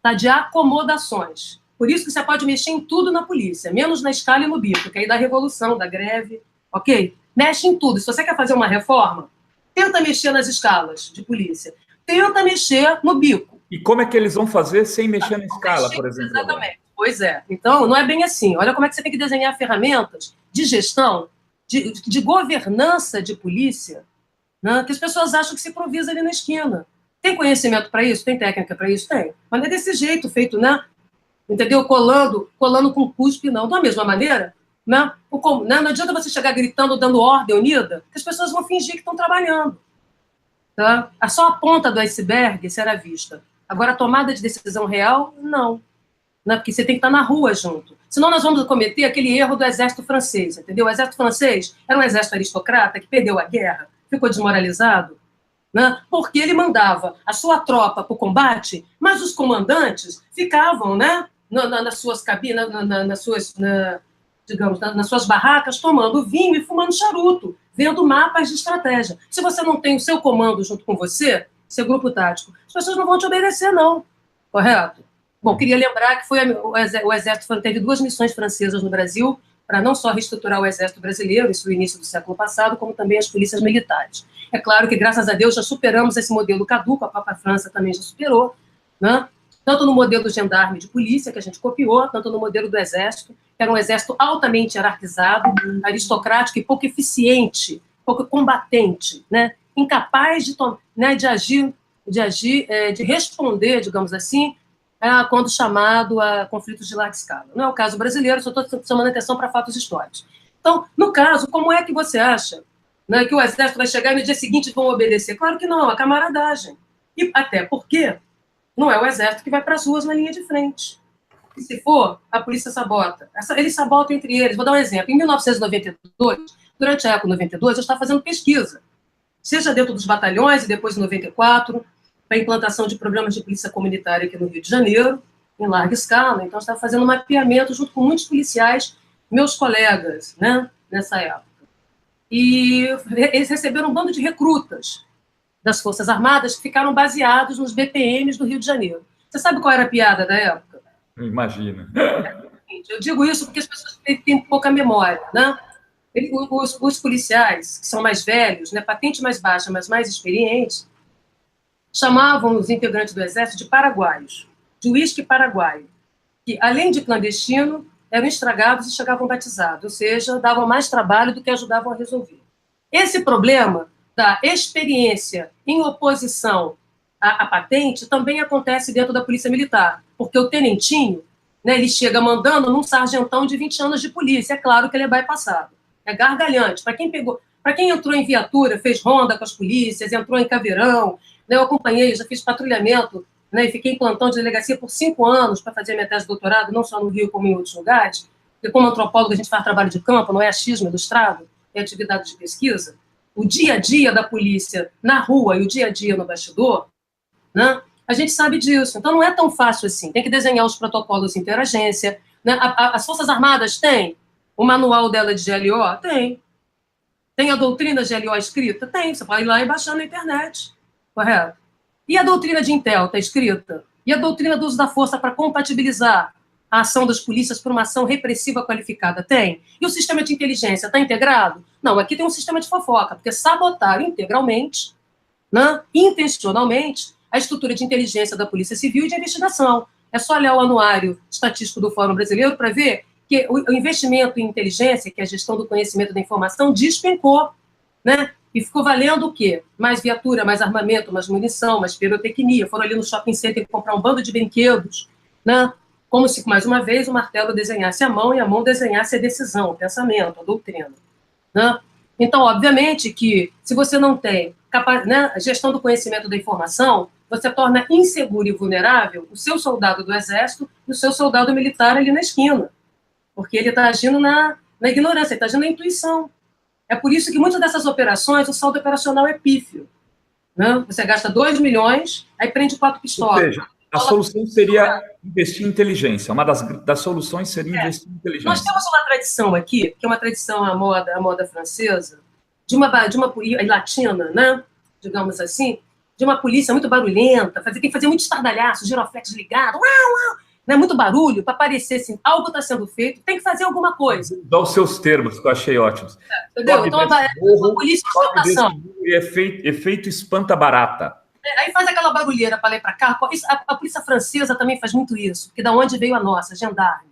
tá? De acomodações. Por isso que você pode mexer em tudo na polícia, menos na escala e no bico, que aí da revolução, da greve, ok? Mexe em tudo. Se você quer fazer uma reforma, tenta mexer nas escalas de polícia. Tenta mexer no bico. E como é que eles vão fazer sem mexer na escala, por exemplo? Exatamente. Pois é. Então, não é bem assim. Olha como é que você tem que desenhar ferramentas de gestão, de governança de polícia, né, que as pessoas acham que se improvisa ali na esquina. Tem conhecimento para isso? Tem técnica para isso? Tem. Mas não é desse jeito, feito, né? Entendeu? Colando com cuspe, não. Da mesma maneira, né? Não adianta você chegar gritando, dando ordem unida, que as pessoas vão fingir que estão trabalhando. Tá? Só a ponta do iceberg será vista. Agora, a tomada de decisão real, não. Né? Porque você tem que estar na rua junto. Senão nós vamos cometer aquele erro do exército francês, entendeu? O exército francês era um exército aristocrata que perdeu a guerra, ficou desmoralizado, né? Porque ele mandava a sua tropa para o combate, mas os comandantes ficavam, né, nas suas cabinas, digamos, nas suas barracas, tomando vinho e fumando charuto, vendo mapas de estratégia. Se você não tem o seu comando junto com você, seu grupo tático, as pessoas não vão te obedecer, não. Correto? Bom, queria lembrar que o Exército teve 2 missões francesas no Brasil, para não só reestruturar o Exército brasileiro, isso no início do século passado, como também as polícias militares. É claro que, graças a Deus, já superamos esse modelo caduco, a própria França também já superou, né? Tanto no modelo do gendarme de polícia, que a gente copiou, tanto no modelo do Exército, que era um exército altamente hierarquizado, aristocrático e pouco eficiente, pouco combatente, né? Incapaz de agir, de responder, digamos assim, quando chamado a conflitos de larga escala. Não é o caso brasileiro, só estou chamando a atenção para fatos históricos. Então, no caso, como é que você acha, né, que o Exército vai chegar e no dia seguinte vão obedecer? Claro que não, a camaradagem. E até porque não é o Exército que vai para as ruas na linha de frente. E se for, a polícia sabota. Eles sabotam entre eles. Vou dar um exemplo. Em 1992, durante a época de 92, eu estava fazendo pesquisa, seja dentro dos batalhões e depois em 94, para a implantação de programas de polícia comunitária aqui no Rio de Janeiro, em larga escala. Então, eu estava fazendo um mapeamento junto com muitos policiais, meus colegas, né, nessa época. E eles receberam um bando de recrutas das Forças Armadas que ficaram baseados nos BPMs do Rio de Janeiro. Você sabe qual era a piada da época? Imagina. Eu digo isso porque as pessoas têm pouca memória, né? Os policiais, que são mais velhos, né, patente mais baixa, mas mais experientes, chamavam os integrantes do Exército de paraguaios, de uísque paraguaio, que, além de clandestino, eram estragados e chegavam batizados, ou seja, davam mais trabalho do que ajudavam a resolver. Esse problema da experiência em oposição à patente também acontece dentro da Polícia Militar, porque o tenentinho, né, ele chega mandando num sargentão de 20 anos de polícia, é claro que ele é bypassado. É gargalhante. Para quem entrou em viatura, fez ronda com as polícias, entrou em caveirão, né, eu acompanhei, já fiz patrulhamento, né, e fiquei em plantão de delegacia por 5 anos para fazer minha tese de doutorado, não só no Rio, como em outros lugares, porque como antropólogo a gente faz trabalho de campo, não é achismo, é do estrado, é atividade de pesquisa. O dia a dia da polícia na rua e o dia a dia no bastidor, né, a gente sabe disso. Então não é tão fácil assim. Tem que desenhar os protocolos interagência. Né? As Forças Armadas têm o manual dela de GLO? Tem. Tem a doutrina GLO escrita? Tem. Você pode ir lá e baixar na internet. Correto? E a doutrina de Intel está escrita? E a doutrina do uso da força para compatibilizar a ação das polícias por uma ação repressiva qualificada? Tem. E o sistema de inteligência está integrado? Não, aqui tem um sistema de fofoca, porque sabotaram integralmente, né, intencionalmente, a estrutura de inteligência da Polícia Civil e de investigação. É só olhar o anuário estatístico do Fórum Brasileiro para ver que o investimento em inteligência, que é a gestão do conhecimento da informação, despencou, né? E ficou valendo o quê? Mais viatura, mais armamento, mais munição, mais pirotecnia. Foram ali no shopping center comprar um bando de brinquedos, né? Como se, mais uma vez, o martelo desenhasse a mão e a mão desenhasse a decisão, o pensamento, a doutrina. Né? Então, obviamente que, se você não tem né, a gestão do conhecimento da informação, você torna inseguro e vulnerável o seu soldado do Exército e o seu soldado militar ali na esquina. Porque ele está agindo na ignorância, ele está agindo na intuição. É por isso que muitas dessas operações, o saldo operacional é pífio. Né? Você gasta 2 milhões, aí prende 4 pistolas. Ou seja, a solução seria investir em inteligência. Uma das soluções seria investir em inteligência. Nós temos uma tradição aqui, que é uma tradição à moda francesa, de uma latina, né? Digamos assim, de uma polícia muito barulhenta, tem que fazer muito estardalhaço, giroflex ligado, uau, uau, né? Muito barulho, para parecer assim, algo está sendo feito, tem que fazer alguma coisa. Dá os seus termos, que eu achei ótimos. Entendeu? Então, uma polícia de explotação. Efeito espanta-barata. Aí faz aquela barulheira para lá e para cá. A polícia francesa também faz muito isso, porque da onde veio a nossa, gendarme.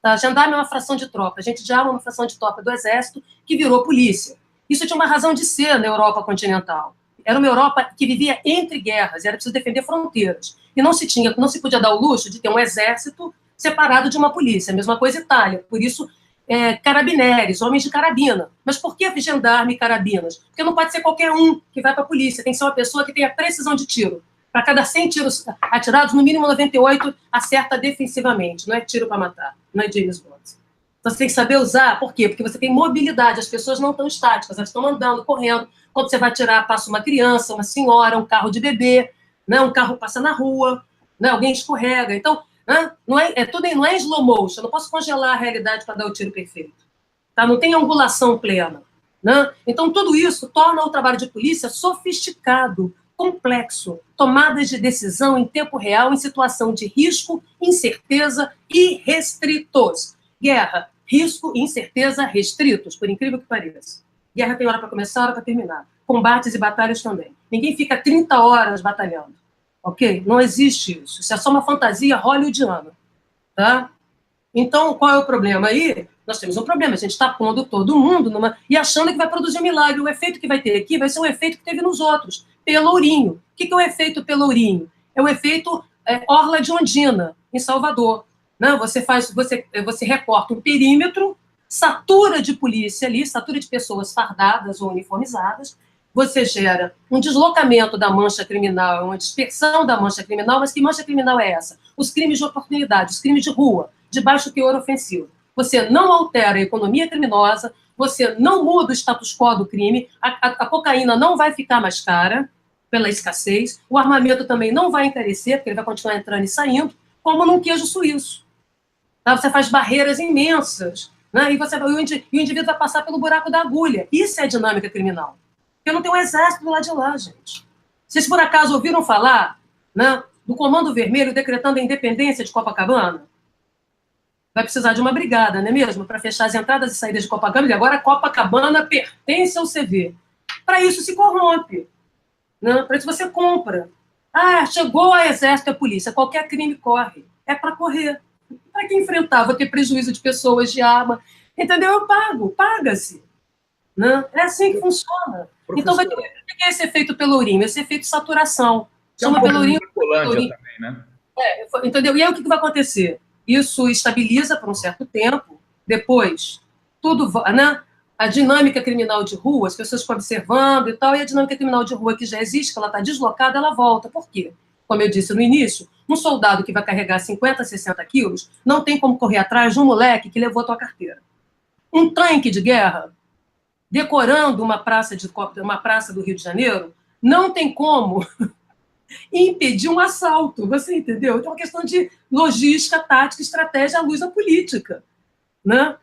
Tá? Gendarme é uma fração de tropa. A gente já é uma fração de tropa do exército que virou polícia. Isso tinha uma razão de ser na Europa continental. Era uma Europa que vivia entre guerras, e era preciso defender fronteiras. E não se podia dar o luxo de ter um exército separado de uma polícia. A mesma coisa Itália. Por isso, carabineres, homens de carabina. Mas por que gendarme e carabinas? Porque não pode ser qualquer um que vai para a polícia. Tem que ser uma pessoa que tenha precisão de tiro. Para cada 100 tiros atirados, no mínimo 98 acerta defensivamente. Não é tiro para matar. Não é James Bond. Então você tem que saber usar. Por quê? Porque você tem mobilidade. As pessoas não estão estáticas. Elas estão andando, correndo. Quando você vai atirar, passa uma criança, uma senhora, um carro de bebê, né? Um carro passa na rua, né? Alguém escorrega. Então, não é slow motion. Eu não posso congelar a realidade para dar o tiro perfeito. Tá? Não tem angulação plena. Né? Então, tudo isso torna o trabalho de polícia sofisticado, complexo, tomadas de decisão em tempo real, em situação de risco, incerteza e restritos. Guerra, risco e incerteza restritos, por incrível que pareça. Guerra tem hora para começar, hora para terminar. Combates e batalhas também. Ninguém fica 30 horas batalhando. Ok? Não existe isso. Isso é só uma fantasia hollywoodiana. Tá? Então, qual é o problema aí? Nós temos um problema. A gente está pondo todo mundo e achando que vai produzir um milagre. O efeito que vai ter aqui vai ser um efeito que teve nos outros. Pelourinho. O que é o efeito Pelourinho? É o efeito Orla de Ondina, em Salvador. Não, você recorta um perímetro, satura de polícia ali, satura de pessoas fardadas ou uniformizadas, você gera um deslocamento da mancha criminal, uma dispersão da mancha criminal, mas que mancha criminal é essa? Os crimes de oportunidade, os crimes de rua, de baixo teor ofensivo. Você não altera a economia criminosa, você não muda o status quo do crime, a cocaína não vai ficar mais cara pela escassez, o armamento também não vai encarecer, porque ele vai continuar entrando e saindo, como num queijo suíço. Tá? Você faz barreiras imensas, né? E o indivíduo vai passar pelo buraco da agulha. Isso é a dinâmica criminal. Porque não tem um exército do lado de lá, gente. Vocês, por acaso, ouviram falar, né, do Comando Vermelho decretando a independência de Copacabana? Vai precisar de uma brigada, não é mesmo? Para fechar as entradas e saídas de Copacabana, e agora Copacabana pertence ao CV. Para isso se corrompe. Né? Para isso você compra. Ah, chegou a exército e a polícia, qualquer crime corre. É para correr. Para que enfrentar? Vou ter prejuízo de pessoas, de arma. Entendeu? Eu pago, paga-se. Né? É assim que funciona. Professor, então, vai ter, o que é esse efeito Pelourinho? Esse efeito saturação. Chama Pelourinho. Também, né? Entendeu? E aí o que vai acontecer? Isso estabiliza por um certo tempo. Depois, tudo, né? A dinâmica criminal de rua, as pessoas ficam observando e tal, e a dinâmica criminal de rua que já existe, que ela está deslocada, ela volta. Por quê? Como eu disse no início, um soldado que vai carregar 50, 60 quilos não tem como correr atrás de um moleque que levou a tua carteira. Um tanque de guerra decorando uma praça do Rio de Janeiro, não tem como impedir um assalto, você entendeu? Então é uma questão de logística, tática, estratégia à luz da política. Né?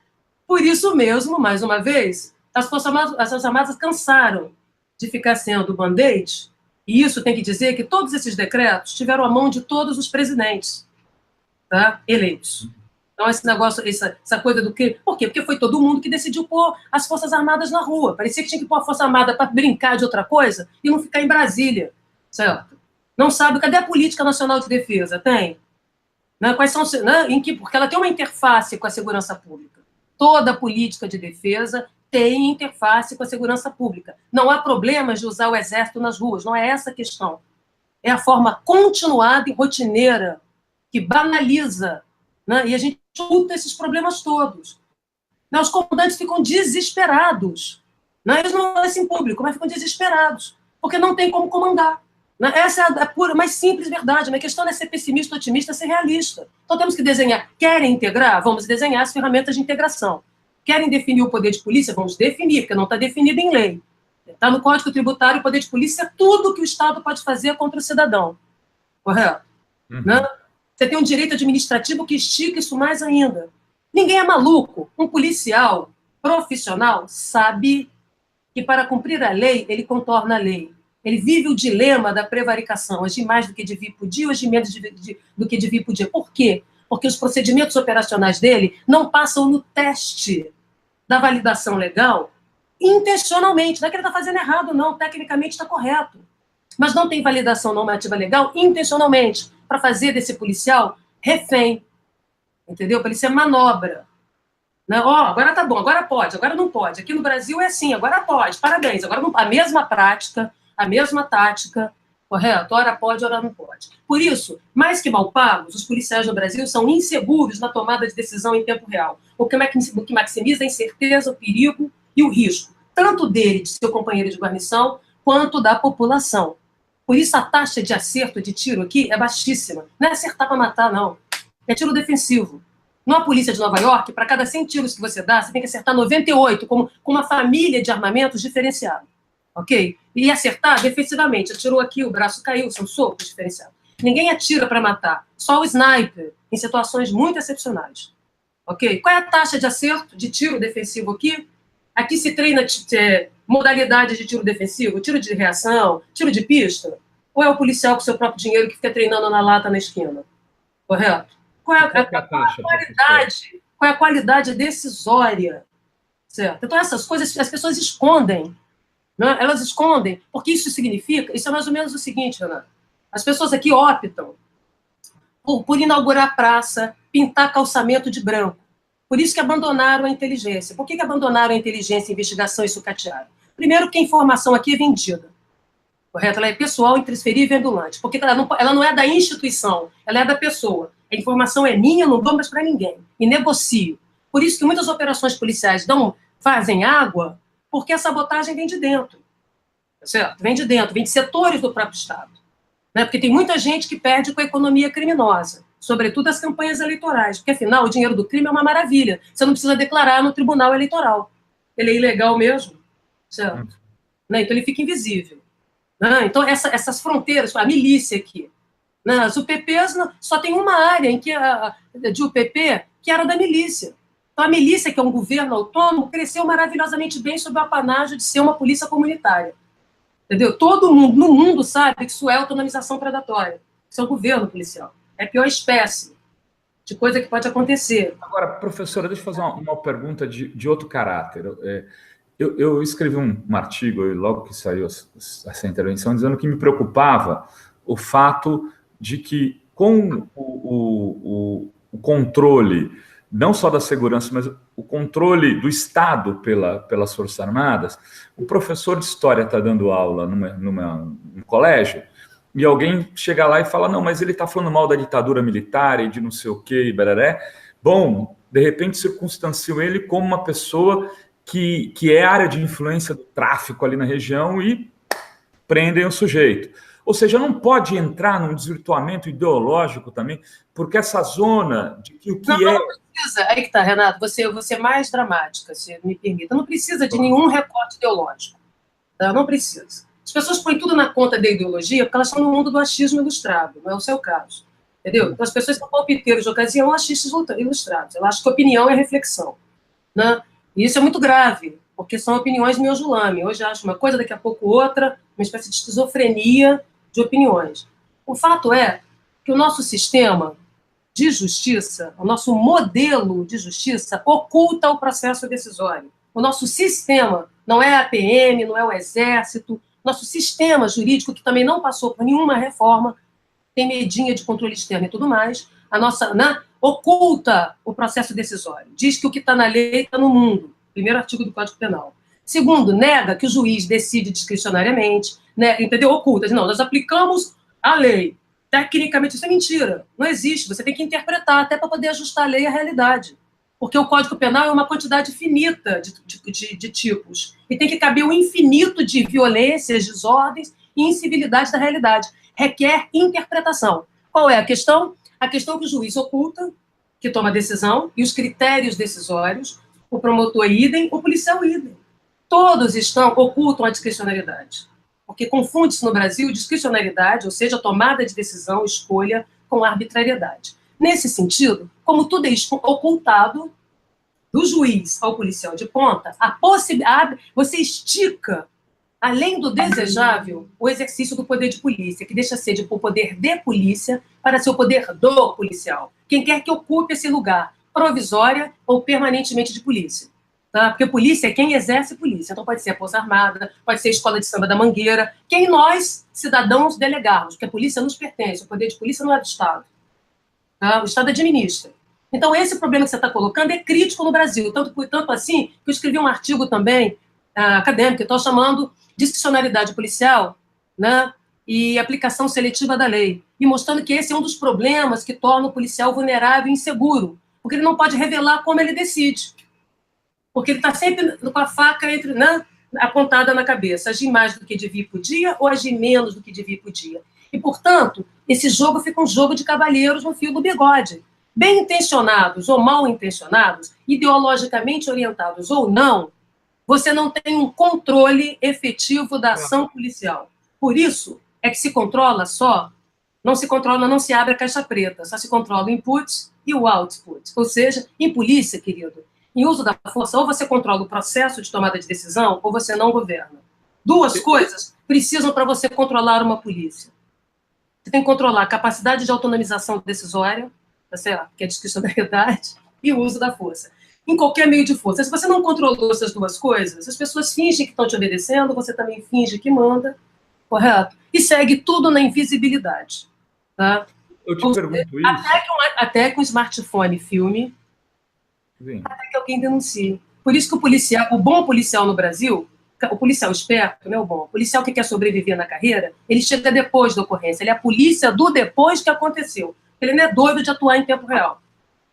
Por isso mesmo, mais uma vez, as Forças Armadas cansaram de ficar sendo band-aid, e isso tem que dizer que todos esses decretos tiveram a mão de todos os presidentes, tá? Eleitos. Então, esse negócio, essa coisa do que... Por quê? Porque foi todo mundo que decidiu pôr as Forças Armadas na rua. Parecia que tinha que pôr a Força Armada para brincar de outra coisa e não ficar em Brasília, certo? Não sabe, cadê a Política Nacional de Defesa? Tem. Né? Quais são, né? Porque ela tem uma interface com a segurança pública. Toda política de defesa tem interface com a segurança pública. Não há problemas de usar o exército nas ruas, não é essa a questão. É a forma continuada e rotineira que banaliza, né? E a gente escuta esses problemas todos. Né? Os comandantes ficam desesperados. Né? Eles não aparecem em público, mas ficam desesperados, porque não tem como comandar. Né? Essa é a pura, mais simples verdade. A questão não é ser pessimista, otimista, é ser realista. Então temos que desenhar. Querem integrar? Vamos desenhar as ferramentas de integração. Querem definir o poder de polícia? Vamos definir, porque não está definido em lei. Está no Código Tributário, o poder de polícia é tudo que o Estado pode fazer contra o cidadão. Correto? Né? Você tem um direito administrativo que estica isso mais ainda. Ninguém é maluco. Um policial profissional sabe que, para cumprir a lei, ele contorna a lei. Ele vive o dilema da prevaricação, agir mais do que devia e podia, agir menos do que devia e podia. Por quê? Porque os procedimentos operacionais dele não passam no teste da validação legal intencionalmente. Não é que ele está fazendo errado, não. Tecnicamente está correto. Mas não tem validação normativa legal intencionalmente para fazer desse policial refém. Entendeu? Para ele ser manobra. Né? Agora tá bom, agora pode, agora não pode. Aqui no Brasil é assim, agora pode, parabéns. Agora não, a mesma prática, a mesma tática, correto? Ora pode, ora não pode. Por isso, mais que mal pagos, os policiais no Brasil são inseguros na tomada de decisão em tempo real, o que maximiza a incerteza, o perigo e o risco, tanto dele, de seu companheiro de guarnição, quanto da população. Por isso, a taxa de acerto de tiro aqui é baixíssima. Não é acertar para matar, não. É tiro defensivo. Numa polícia de Nova York, para cada 100 tiros que você dá, você tem que acertar 98, com uma família de armamentos diferenciada. Ok? E acertar defensivamente. Atirou aqui, o braço caiu, são socos diferenciados. Ninguém atira para matar. Só o sniper, em situações muito excepcionais. Ok? Qual é a taxa de acerto de tiro defensivo aqui? Aqui se treina modalidade de tiro defensivo, tiro de reação, tiro de pista? Ou é o policial com seu próprio dinheiro que fica treinando na lata na esquina? Correto? Qual é a qualidade decisória? Certo? Então, essas coisas as pessoas escondem. Né? Elas escondem, porque isso significa... Isso é mais ou menos o seguinte, Renato. As pessoas aqui optam por inaugurar praça, pintar calçamento de branco. Por isso que abandonaram a inteligência. Por que abandonaram a inteligência, a investigação e sucatearam? Primeiro, que a informação aqui é vendida. Correto? Ela é pessoal, intransferível e ambulante. Porque ela não é da instituição, ela é da pessoa. A informação é minha, não dou mais para ninguém. E negocio. Por isso que muitas operações policiais fazem água, porque a sabotagem vem de dentro. Certo? Vem de dentro, vem de setores do próprio Estado. Né? Porque tem muita gente que perde com a economia criminosa, sobretudo as campanhas eleitorais. Porque, afinal, o dinheiro do crime é uma maravilha. Você não precisa declarar no Tribunal Eleitoral. Ele é ilegal mesmo. Certo? Né? Então, ele fica invisível. Né? Então, essas fronteiras, a milícia aqui, né? As UPPs só tem uma área de UPP que era da milícia. Então, a milícia, que é um governo autônomo, cresceu maravilhosamente bem sob o apanágio de ser uma polícia comunitária. Entendeu? Todo mundo no mundo sabe que isso é autonomização predatória. Isso é um governo policial. É a pior espécie de coisa que pode acontecer. Agora, professora, deixa eu fazer uma pergunta de outro caráter. Eu escrevi um artigo, logo que saiu essa intervenção, dizendo que me preocupava o fato de que, com o controle, não só da segurança, mas o controle do Estado pelas Forças Armadas, o professor de História está dando aula num colégio, e alguém chega lá e fala, não, mas ele está falando mal da ditadura militar e de não sei o quê, e bararé. Bom, de repente circunstanciam ele como uma pessoa que é área de influência do tráfico ali na região e prendem o sujeito. Ou seja, não pode entrar num desvirtuamento ideológico também, porque essa zona de que o que não precisa. Aí que está, Renato, você é mais dramática, se me permita. Não precisa de nenhum recorte ideológico. Tá? Não precisa. As pessoas põem tudo na conta da ideologia porque elas estão no mundo do achismo ilustrado, não é o seu caso. Entendeu? Então, as pessoas são palpiteiros de ocasião, achistas ilustrados. Eu acho que opinião é reflexão. Né? E isso é muito grave, porque são opiniões miojulame. Hoje acho uma coisa, daqui a pouco outra, uma espécie de esquizofrenia de opiniões. O fato é que o nosso sistema de justiça, o nosso modelo de justiça, oculta o processo decisório. O nosso sistema não é a PM, não é o Exército, nosso sistema jurídico, que também não passou por nenhuma reforma, tem medinha de controle externo e tudo mais, oculta o processo decisório. Diz que o que está na lei está no mundo. Primeiro artigo do Código Penal. Segundo, nega que o juiz decide discricionariamente, né, entendeu? Oculta. Não, nós aplicamos a lei. Tecnicamente, isso é mentira. Não existe. Você tem que interpretar até para poder ajustar a lei à realidade. Porque o Código Penal é uma quantidade finita de tipos. E tem que caber o infinito de violências, desordens e incivilidades da realidade. Requer interpretação. Qual é a questão? A questão que o juiz oculta, que toma a decisão, e os critérios decisórios, o promotor idem, o policial idem. todos ocultam a discricionariedade. Porque confunde-se no Brasil discricionariedade, ou seja, tomada de decisão, escolha, com arbitrariedade. Nesse sentido, como tudo é ocultado, do juiz ao policial de ponta, você estica, além do desejável, o exercício do poder de polícia, que deixa de ser o poder de polícia para ser o poder do policial. Quem quer que ocupe esse lugar, provisória ou permanentemente de polícia. Tá? Porque polícia é quem exerce polícia. Então pode ser a Força Armada, pode ser a Escola de Samba da Mangueira, quem nós, cidadãos, delegarmos, porque a polícia nos pertence, o poder de polícia não é do Estado. Tá? O Estado administra. Então, esse problema que você está colocando é crítico no Brasil. Tanto assim, que eu escrevi um artigo também, acadêmico, que estou chamando discricionariedade policial, né, e aplicação seletiva da lei, e mostrando que esse é um dos problemas que torna o policial vulnerável e inseguro, porque ele não pode revelar como ele decide. Porque ele está sempre com a faca apontada na cabeça, agir mais do que devia e podia, ou agir menos do que devia e podia. E, portanto, esse jogo fica um jogo de cavalheiros no fio do bigode. Bem intencionados ou mal intencionados, ideologicamente orientados ou não, você não tem um controle efetivo da ação policial. Por isso é que se controla não se abre a caixa preta, só se controla o input e o output. Ou seja, em polícia, querido, em uso da força, ou você controla o processo de tomada de decisão, ou você não governa. Duas coisas precisam para você controlar uma polícia. Você tem que controlar a capacidade de autonomização decisória, que é a discricionariedade, e o uso da força. Em qualquer meio de força. Se você não controlou essas duas coisas, as pessoas fingem que estão te obedecendo, você também finge que manda, correto? E segue tudo na invisibilidade. Tá? Eu te pergunto isso. Até que um smartphone filme, até que alguém denuncie. Por isso que o bom policial no Brasil, o policial esperto, não é o bom, o policial que quer sobreviver na carreira, ele chega depois da ocorrência, ele é a polícia do depois que aconteceu. Ele não é doido de atuar em tempo real.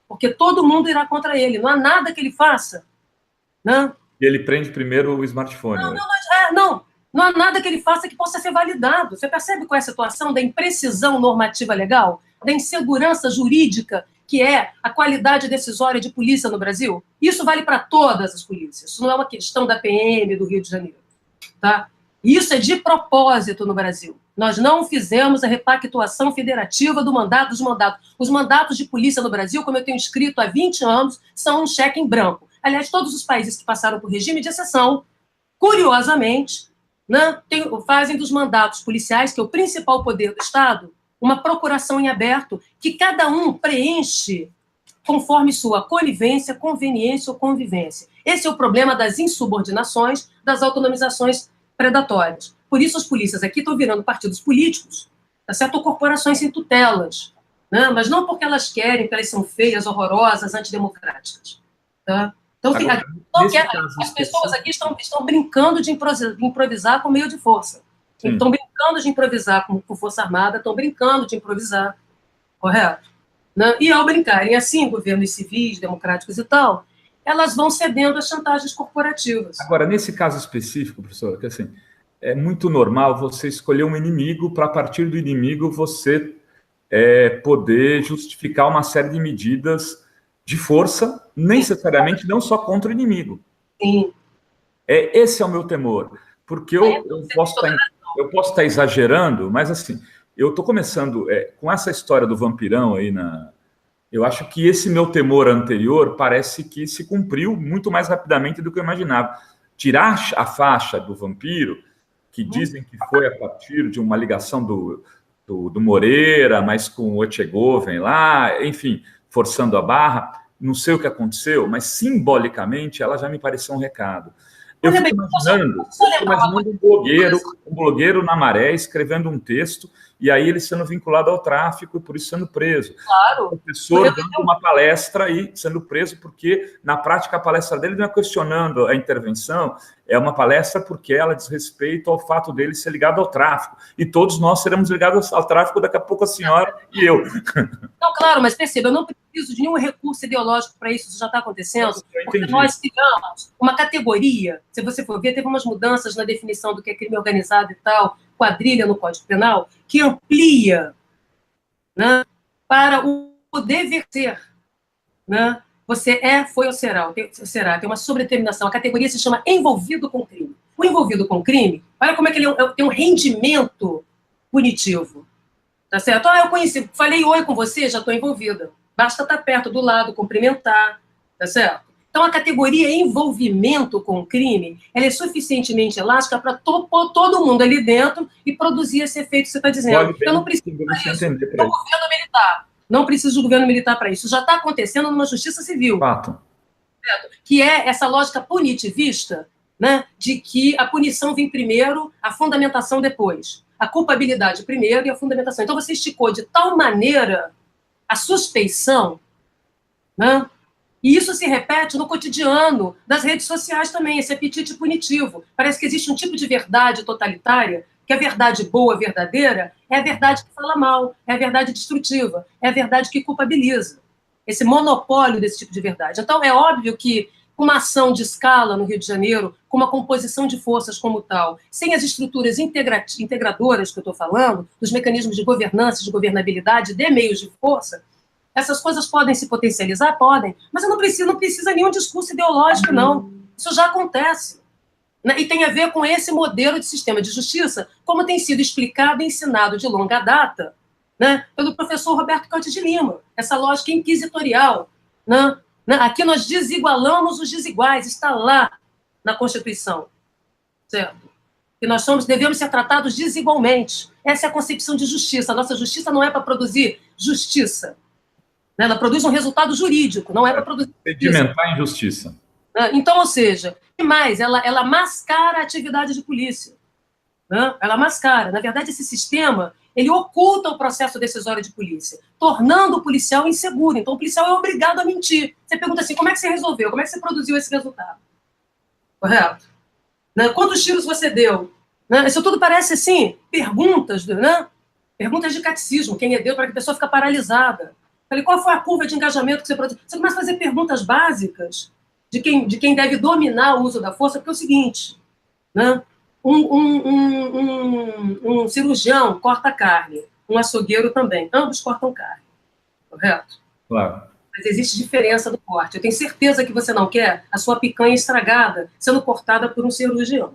Porque todo mundo irá contra ele. Não há nada que ele faça. Né? E ele prende primeiro o smartphone. Não há nada que ele faça que possa ser validado. Você percebe qual é a situação da imprecisão normativa legal? Da insegurança jurídica, que é a qualidade decisória de polícia no Brasil? Isso vale para todas as polícias. Isso não é uma questão da PM do Rio de Janeiro. Tá? Isso é de propósito no Brasil. Nós não fizemos a repactuação federativa dos mandatos. Os mandatos de polícia no Brasil, como eu tenho escrito há 20 anos, são um cheque em branco. Aliás, todos os países que passaram por regime de exceção, curiosamente, fazem dos mandatos policiais, que é o principal poder do Estado, uma procuração em aberto, que cada um preenche conforme sua conivência, conveniência ou convivência. Esse é o problema das insubordinações, das autonomizações predatórias. Por isso as polícias aqui estão virando partidos políticos, tá certo? Ou corporações sem tutelas, né? Mas não porque elas querem, porque elas são feias, horrorosas, antidemocráticas. Tá? Então, agora, as pessoas aqui estão brincando de improvisar com meio de força. Sim. Estão brincando de improvisar com Força Armada, estão brincando de improvisar, correto? Né? E ao brincarem assim, governos civis, democráticos e tal, elas vão cedendo às chantagens corporativas. Agora, nesse caso específico, professor, que assim, é muito normal você escolher um inimigo para, a partir do inimigo, você poder justificar uma série de medidas de força, necessariamente não só contra o inimigo. Sim. Esse é o meu temor, porque eu posso estar exagerando, mas assim, eu estou começando com essa história do vampirão aí eu acho que esse meu temor anterior parece que se cumpriu muito mais rapidamente do que eu imaginava. Tirar a faixa do vampiro, que dizem que foi a partir de uma ligação do Moreira, mas com o Etchegoven lá, enfim, forçando a barra, não sei o que aconteceu, mas simbolicamente ela já me pareceu um recado. Eu fico imaginando um blogueiro na Maré escrevendo um texto e aí ele sendo vinculado ao tráfico e por isso sendo preso. Claro. O professor dando uma palestra e sendo preso porque, na prática, a palestra dele não é questionando a intervenção, é uma palestra porque ela diz respeito ao fato dele ser ligado ao tráfico. E todos nós seremos ligados ao tráfico, daqui a pouco a senhora e eu. Não, claro, mas perceba, eu não preciso de nenhum recurso ideológico para isso já está acontecendo, porque nós criamos uma categoria, se você for ver, teve umas mudanças na definição do que é crime organizado e tal, quadrilha no Código Penal, que amplia, né, para o dever ser, né, você foi ou será, tem uma sobredeterminação. A categoria se chama envolvido com crime. O envolvido com crime, olha como é que ele tem um rendimento punitivo. Tá certo? Eu conheci, falei oi com você, já estou envolvida. Basta estar perto, do lado, cumprimentar. Tá certo? Então, a categoria envolvimento com crime, ela é suficientemente elástica para pôr todo mundo ali dentro e produzir esse efeito que você está dizendo. Eu não preciso do governo militar. Não preciso do governo militar para isso. Já está acontecendo numa justiça civil. Fato. Que é essa lógica punitivista, né, de que a punição vem primeiro, a fundamentação depois. A culpabilidade primeiro e a fundamentação. Então, você esticou de tal maneira a suspeição, né? E isso se repete no cotidiano das redes sociais também, esse apetite punitivo. Parece que existe um tipo de verdade totalitária, que a verdade boa, verdadeira, é a verdade que fala mal, é a verdade destrutiva, é a verdade que culpabiliza. Esse monopólio desse tipo de verdade. Então, é óbvio que uma ação de escala no Rio de Janeiro, com uma composição de forças como tal, sem as estruturas integradoras que eu estou falando, dos mecanismos de governança, de governabilidade, de meios de força, essas coisas podem se potencializar? Podem. Mas não precisa nenhum discurso ideológico, não. Isso já acontece. E tem a ver com esse modelo de sistema de justiça, como tem sido explicado e ensinado de longa data, né, pelo professor Roberto Cante de Lima. Essa lógica inquisitorial. Né? Aqui nós desigualamos os desiguais, está lá na Constituição. Certo? E nós devemos ser tratados desigualmente. Essa é a concepção de justiça. A nossa justiça não é para produzir justiça. Ela produz um resultado jurídico, não é para produzir sedimentar injustiça. Então, ou seja, e mais, ela mascara a atividade de polícia. Né? Ela mascara. Na verdade, esse sistema, ele oculta o processo decisório de polícia, tornando o policial inseguro. Então, o policial é obrigado a mentir. Você pergunta assim, como é que você resolveu? Como é que você produziu esse resultado? Correto? Né? Quantos tiros você deu? Né? Isso tudo parece, assim, perguntas, né? Perguntas de catecismo. Quem é Deus para que a pessoa fique paralisada? Falei, qual foi a curva de engajamento que você produziu? Você começa a fazer perguntas básicas de quem deve dominar o uso da força, porque é o seguinte, né? Um cirurgião corta carne, um açougueiro também, ambos cortam carne, correto? Claro. Mas existe diferença do corte. Eu tenho certeza que você não quer a sua picanha estragada sendo cortada por um cirurgião.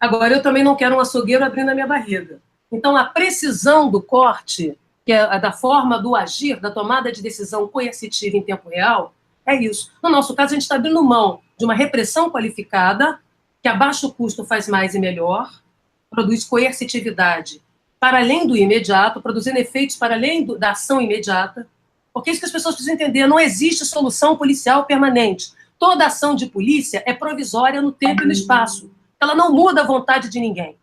Agora, eu também não quero um açougueiro abrindo a minha barriga. Então, a precisão do corte, que é a da forma do agir, da tomada de decisão coercitiva em tempo real, é isso. No nosso caso, a gente está abrindo mão de uma repressão qualificada, que a baixo custo faz mais e melhor, produz coercitividade para além do imediato, produzindo efeitos para além da ação imediata, porque é isso que as pessoas precisam entender, não existe solução policial permanente. Toda ação de polícia é provisória no tempo e no espaço. Ela não muda a vontade de ninguém.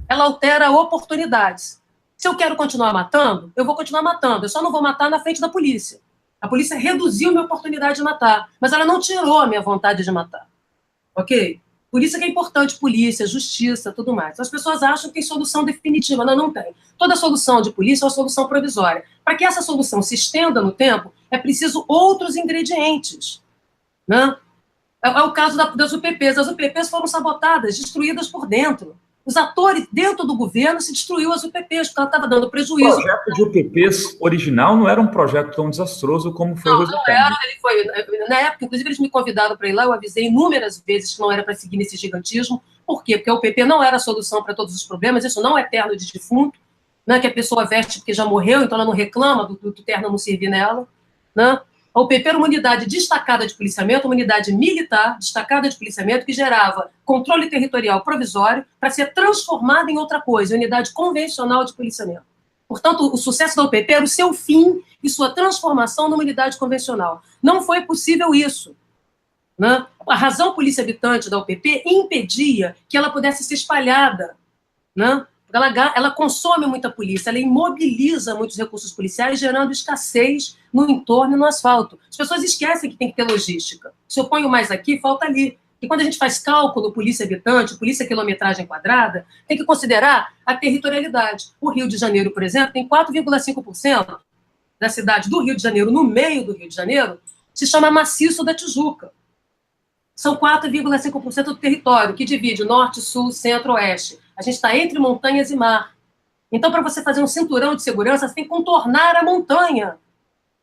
Ela altera oportunidades. Se eu quero continuar matando, eu vou continuar matando. Eu só não vou matar na frente da polícia. A polícia reduziu minha oportunidade de matar, mas ela não tirou a minha vontade de matar. Ok? Por isso que é importante polícia, justiça, tudo mais. As pessoas acham que tem solução definitiva. Não, não tem. Toda solução de polícia é uma solução provisória. Para que essa solução se estenda no tempo, é preciso outros ingredientes. Né? É o caso das UPPs. As UPPs foram sabotadas, destruídas por dentro. Os atores dentro do governo se destruiu as UPPs, porque ela estava dando prejuízo. O projeto de UPPs original não era um projeto tão desastroso como foi o resultado. Não era, ele foi. Na época, inclusive, eles me convidaram para ir lá, eu avisei inúmeras vezes que não era para seguir nesse gigantismo. Por quê? Porque a UPP não era a solução para todos os problemas, isso não é terno de defunto, né, que a pessoa veste porque já morreu, então ela não reclama do terno não servir nela. Né? A UPP era uma unidade destacada de policiamento, uma unidade militar destacada de policiamento que gerava controle territorial provisório para ser transformada em outra coisa, unidade convencional de policiamento. Portanto, o sucesso da UPP era o seu fim e sua transformação numa unidade convencional. Não foi possível isso. Né? A razão polícia habitante da UPP impedia que ela pudesse ser espalhada. Né? Ela consome muita polícia, ela imobiliza muitos recursos policiais, gerando escassez no entorno e no asfalto. As pessoas esquecem que tem que ter logística. Se eu ponho mais aqui, falta ali. E quando a gente faz cálculo polícia habitante, polícia quilometragem quadrada, tem que considerar a territorialidade. O Rio de Janeiro, por exemplo, tem 4,5% da cidade do Rio de Janeiro, no meio do Rio de Janeiro, se chama Maciço da Tijuca. São 4,5% do território, que divide norte, sul, centro, oeste. A gente está entre montanhas e mar. Então, para você fazer um cinturão de segurança, você tem que contornar a montanha.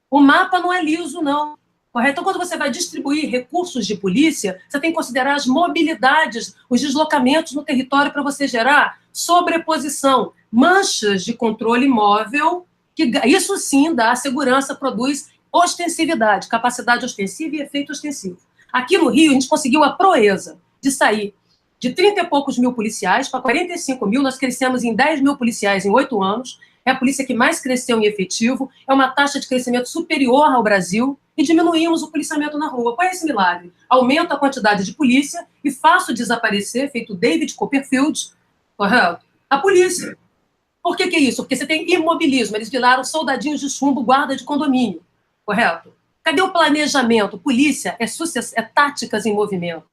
O mapa não é liso, não. Correto? Então, quando você vai distribuir recursos de polícia, você tem que considerar as mobilidades, os deslocamentos no território para você gerar sobreposição, manchas de controle móvel, que isso sim dá segurança, produz ostensividade, capacidade ostensiva e efeito ostensivo. Aqui no Rio, a gente conseguiu a proeza de sair de 30 e poucos mil policiais para 45 mil, nós crescemos em 10 mil policiais em 8 anos, é a polícia que mais cresceu em efetivo, é uma taxa de crescimento superior ao Brasil, e diminuímos o policiamento na rua. Qual é esse milagre? Aumento a quantidade de polícia e faço desaparecer, feito David Copperfield, correto? A polícia. Por que isso? Porque você tem imobilismo, eles viraram soldadinhos de chumbo, guarda de condomínio, correto? Cadê o planejamento? Polícia é táticas em movimento,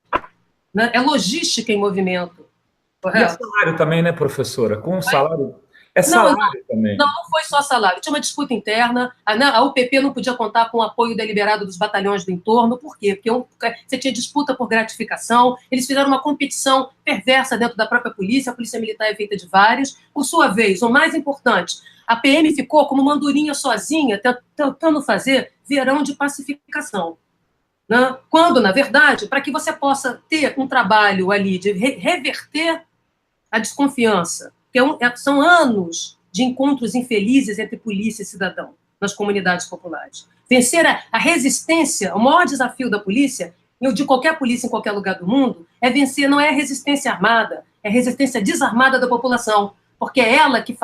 né? É logística em movimento, correto? E é salário também, né, professora? Com o salário... É salário também. Não foi só salário. Tinha uma disputa interna. A UPP não podia contar com o apoio deliberado dos batalhões do entorno. Por quê? Porque você tinha disputa por gratificação. Eles fizeram uma competição perversa dentro da própria polícia. A polícia militar é feita de vários. Por sua vez, o mais importante, a PM ficou como uma andorinha sozinha, tentando fazer verão de pacificação. Né? Quando, na verdade, para que você possa ter um trabalho ali de reverter a desconfiança, são anos de encontros infelizes entre polícia e cidadão nas comunidades populares. Vencer a resistência, o maior desafio da polícia, e de qualquer polícia em qualquer lugar do mundo, é vencer, não é a resistência armada, é a resistência desarmada da população, porque é ela que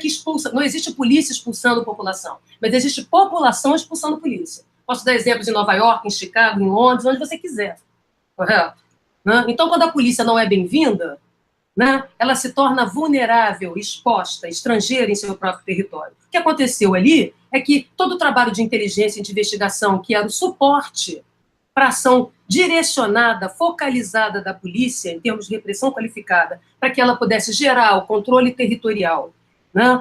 expulsa. Não existe polícia expulsando a população, mas existe população expulsando polícia. Posso dar exemplos em Nova York, em Chicago, em Londres, onde você quiser, correto? Então, quando a polícia não é bem-vinda, né, ela se torna vulnerável, exposta, estrangeira em seu próprio território. O que aconteceu ali é que todo o trabalho de inteligência e de investigação, que era o suporte para a ação direcionada, focalizada da polícia, em termos de repressão qualificada, para que ela pudesse gerar o controle territorial, né,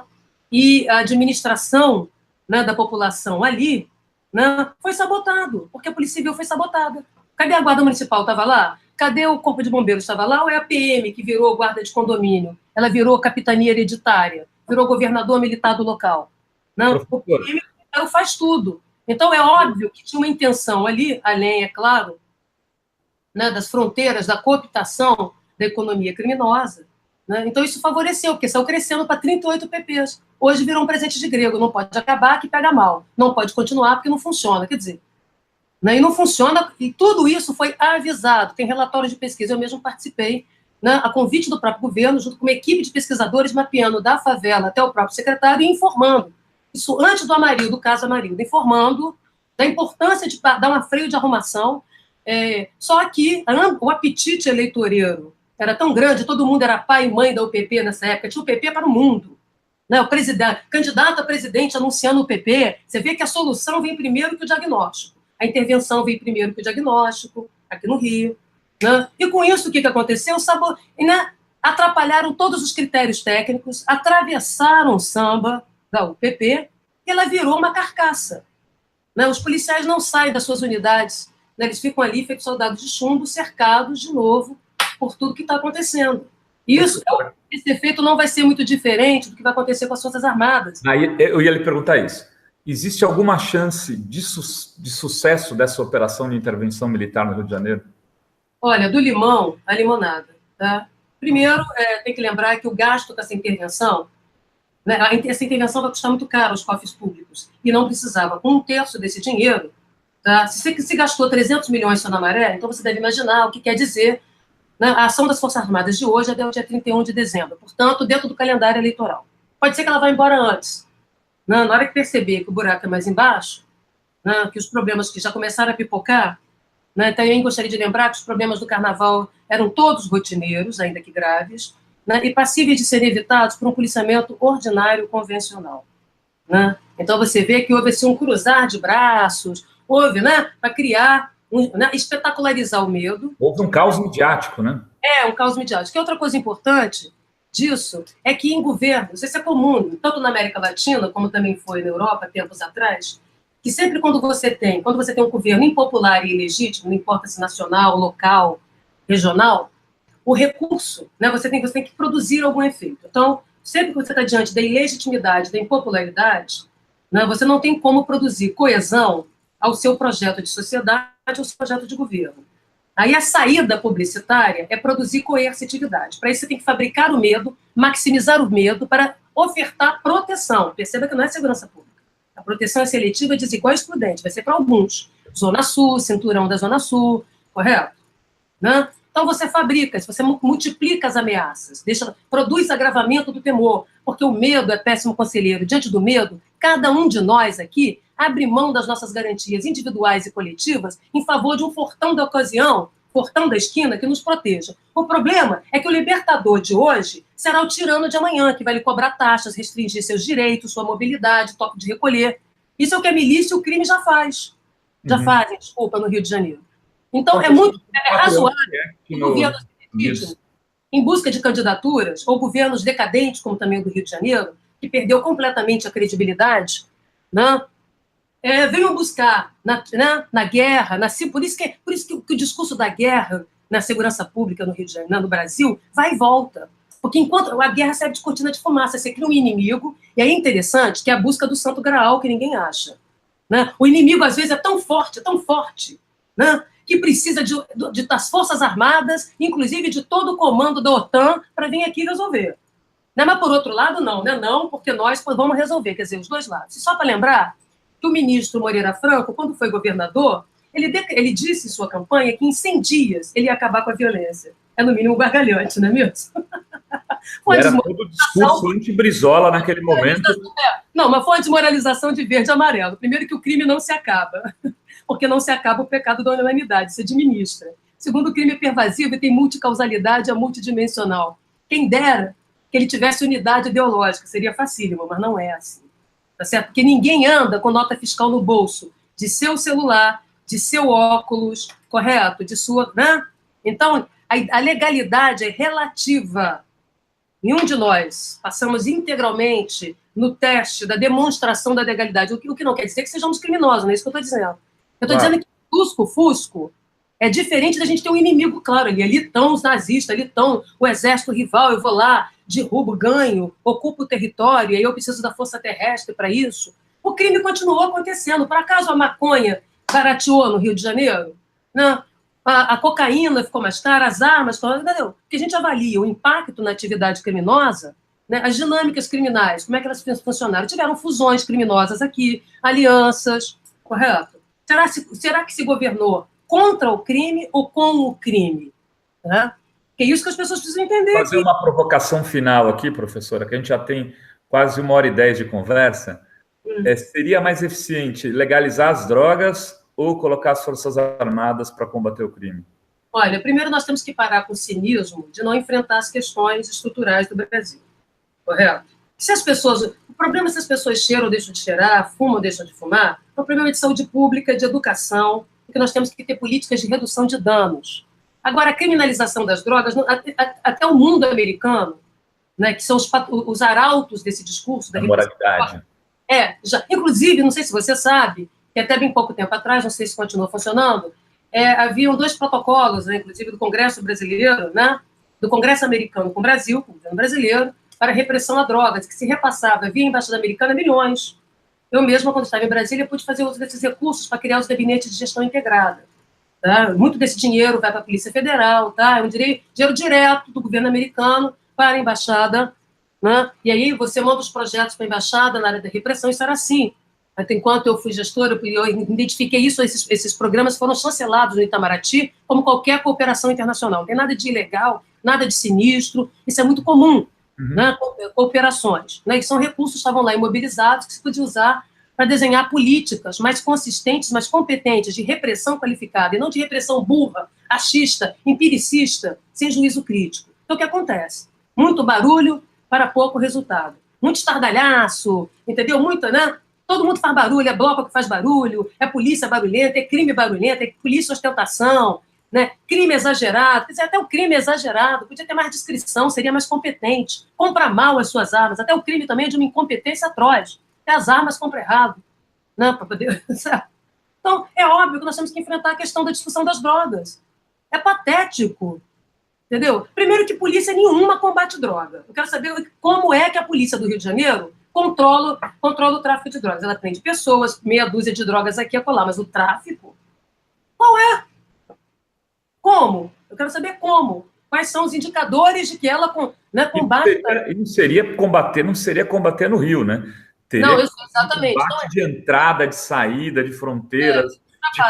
e a administração, né, da população ali, né, foi sabotado, porque a Polícia Civil foi sabotada. Cadê a Guarda Municipal? Estava lá? Cadê o Corpo de Bombeiros? Estava lá ou é a PM que virou guarda de condomínio? Ela virou capitania hereditária, virou governador militar do local. Não, o PM faz tudo. Então, é óbvio que tinha uma intenção ali, além, é claro, né, das fronteiras, da cooptação da economia criminosa. Né? Então, isso favoreceu, porque saiu crescendo para 38 PPs. Hoje virou um presente de grego. Não pode acabar, que pega mal. Não pode continuar, porque não funciona. Quer dizer, né, e não funciona, e tudo isso foi avisado. Tem relatórios de pesquisa, eu mesmo participei, né, a convite do próprio governo, junto com uma equipe de pesquisadores, mapeando da favela até o próprio secretário e informando. Isso antes do caso Amarildo, informando da importância de dar um freio de arrumação. Só que o apetite eleitoreiro era tão grande, todo mundo era pai e mãe da UPP nessa época, tinha o PP para o mundo. Né, o candidato a presidente anunciando o PP, você vê que a solução vem primeiro que o diagnóstico. A intervenção veio primeiro que o diagnóstico, aqui no Rio. Né? E com isso, o que aconteceu? Né? Atrapalharam todos os critérios técnicos, atravessaram o samba da UPP e ela virou uma carcaça. Né? Os policiais não saem das suas unidades, né? Eles ficam ali, feitos soldados de chumbo, cercados de novo por tudo que está acontecendo. Esse efeito não vai ser muito diferente do que vai acontecer com as Forças Armadas. Aí eu ia lhe perguntar isso. Existe alguma chance de sucesso dessa operação de intervenção militar no Rio de Janeiro? Olha, do limão à limonada. Tá? Primeiro, tem que lembrar que o gasto dessa intervenção, né, essa intervenção vai custar muito caro aos cofres públicos, e não precisava. Com 1/3 desse dinheiro, tá? Se gastou 300 milhões só na Maré, então você deve imaginar o que quer dizer, né, a ação das Forças Armadas de hoje até o dia 31 de dezembro, portanto, dentro do calendário eleitoral. Pode ser que ela vá embora antes. Na hora que perceber que o buraco é mais embaixo, né, que os problemas que já começaram a pipocar, né, também gostaria de lembrar que os problemas do Carnaval eram todos rotineiros, ainda que graves, né, e passíveis de serem evitados por um policiamento ordinário convencional. Né? Então, você vê que houve assim, um cruzar de braços, houve, né, para criar, né, espetacularizar o medo. Houve um caos midiático, né? Um caos midiático. E outra coisa importante disso é que em governos, isso é comum, tanto na América Latina, como também foi na Europa, tempos atrás, que sempre quando você tem um governo impopular e ilegítimo, não importa se nacional, local, regional, o recurso, né, você tem que produzir algum efeito. Então, sempre que você está diante da ilegitimidade, da impopularidade, né, você não tem como produzir coesão ao seu projeto de sociedade, ao seu projeto de governo. Aí a saída publicitária é produzir coercitividade. Para isso você tem que fabricar o medo, maximizar o medo para ofertar proteção. Perceba que não é segurança pública. A proteção é seletiva, desigual e excludente. Vai ser para alguns. Zona Sul, cinturão da Zona Sul, correto? Né? Então você fabrica, você multiplica as ameaças, produz agravamento do temor, porque o medo é péssimo conselheiro. Diante do medo, cada um de nós aqui abre mão das nossas garantias individuais e coletivas em favor de um fortão da ocasião, fortão da esquina que nos proteja. O problema é que o libertador de hoje será o tirano de amanhã, que vai lhe cobrar taxas, restringir seus direitos, sua mobilidade, toque de recolher. Isso é o que a milícia e o crime já faz. Já fazem, desculpa, no Rio de Janeiro. Então, é razoável que governos em busca de candidaturas, ou governos decadentes, como também o do Rio de Janeiro, que perdeu completamente a credibilidade, né, venham buscar na guerra, por isso que o discurso da guerra na segurança pública no Rio de Janeiro, no Brasil, vai e volta. Porque enquanto a guerra serve de cortina de fumaça, você cria um inimigo, e é interessante que é a busca do santo graal que ninguém acha. Né? O inimigo, às vezes, é tão forte, né? Que precisa das Forças Armadas, inclusive de todo o comando da OTAN, para vir aqui resolver. Né? Mas, por outro lado, não, né? Não, porque nós vamos resolver, quer dizer, os dois lados. E só para lembrar que o ministro Moreira Franco, quando foi governador, ele disse em sua campanha que em 100 dias ele ia acabar com a violência. É, no mínimo, gargalhante, não é mesmo? Era todo o discurso anti-Brizola naquele momento. Não, mas foi uma desmoralização de verde e amarelo. Primeiro que o crime não se acaba, porque não se acaba o pecado da humanidade, se administra. Segundo, o crime é pervasivo e tem multicausalidade, é multidimensional. Quem dera que ele tivesse unidade ideológica, seria facílimo, mas não é assim. Tá certo? Porque ninguém anda com nota fiscal no bolso de seu celular, de seu óculos, correto? De sua... Né? Então, a legalidade é relativa. Nenhum de nós passamos integralmente no teste da demonstração da legalidade, o que não quer dizer que sejamos criminosos, não é isso que eu estou dizendo. Eu estou dizendo que fusco é diferente da gente ter um inimigo claro ali. Ali estão os nazistas, ali estão o exército rival, eu vou lá, derrubo, ganho, ocupo o território, e aí eu preciso da força terrestre para isso. O crime continuou acontecendo. Por acaso a maconha barateou no Rio de Janeiro? Não. A cocaína ficou mais cara, as armas, entendeu? Porque a gente avalia o impacto na atividade criminosa, né, as dinâmicas criminais, como é que elas funcionaram. Tiveram fusões criminosas aqui, alianças, correto? Será que se governou contra o crime ou com o crime? Né? Que é isso que as pessoas precisam entender. Fazer uma provocação final aqui, professora, que a gente já tem quase 1h10 de conversa. Seria mais eficiente legalizar as drogas ou colocar as Forças Armadas para combater o crime? Olha, primeiro nós temos que parar com o cinismo de não enfrentar as questões estruturais do Brasil, correto? O problema é se as pessoas cheiram ou deixam de cheirar, fumam ou deixam de fumar, é um problema de saúde pública, de educação, porque nós temos que ter políticas de redução de danos. Agora, a criminalização das drogas, até o mundo americano, né, que são os arautos desse discurso da moralidade. Inclusive, não sei se você sabe, que até bem pouco tempo atrás, não sei se continua funcionando, haviam 2 protocolos, né, inclusive do Congresso brasileiro, né, do Congresso americano com o Brasil, com o governo brasileiro, para repressão a drogas, que se repassava via Embaixada Americana milhões. Eu mesma, quando estava em Brasília, pude fazer uso desses recursos para criar os gabinetes de gestão integrada. Tá? Muito desse dinheiro vai para a Polícia Federal, tá? É um dinheiro direto do governo americano para a Embaixada, né? E aí você manda os projetos para a Embaixada na área da repressão, isso era assim. Enquanto eu fui gestora, eu identifiquei isso, esses programas foram chancelados no Itamaraty, como qualquer cooperação internacional. Não tem nada de ilegal, nada de sinistro, isso é muito comum, né? Cooperações. Né? E são recursos que estavam lá imobilizados, que se podia usar para desenhar políticas mais consistentes, mais competentes, de repressão qualificada, e não de repressão burra, achista, empiricista, sem juízo crítico. Então, o que acontece? Muito barulho para pouco resultado. Muito estardalhaço, entendeu? Muito, né? Todo mundo faz barulho, é bloco que faz barulho, é polícia barulhenta, é crime barulhento, é polícia ostentação, né? Crime exagerado, quer dizer, até o crime exagerado, podia ter mais discrição, seria mais competente, compra mal as suas armas, até o crime também é de uma incompetência atroz, até as armas compra errado, né? Para poder... Então, é óbvio que nós temos que enfrentar a questão da discussão das drogas. É patético, entendeu? Primeiro que polícia nenhuma combate droga. Eu quero saber como é que a polícia do Rio de Janeiro controla o tráfico de drogas. Ela prende pessoas, meia dúzia de drogas aqui e acolá, mas o tráfico, qual é? Como? Eu quero saber como. Quais são os indicadores de que ela combate... Não seria combater no Rio, né? Teria não, exatamente. combate de entrada, de saída, de fronteiras.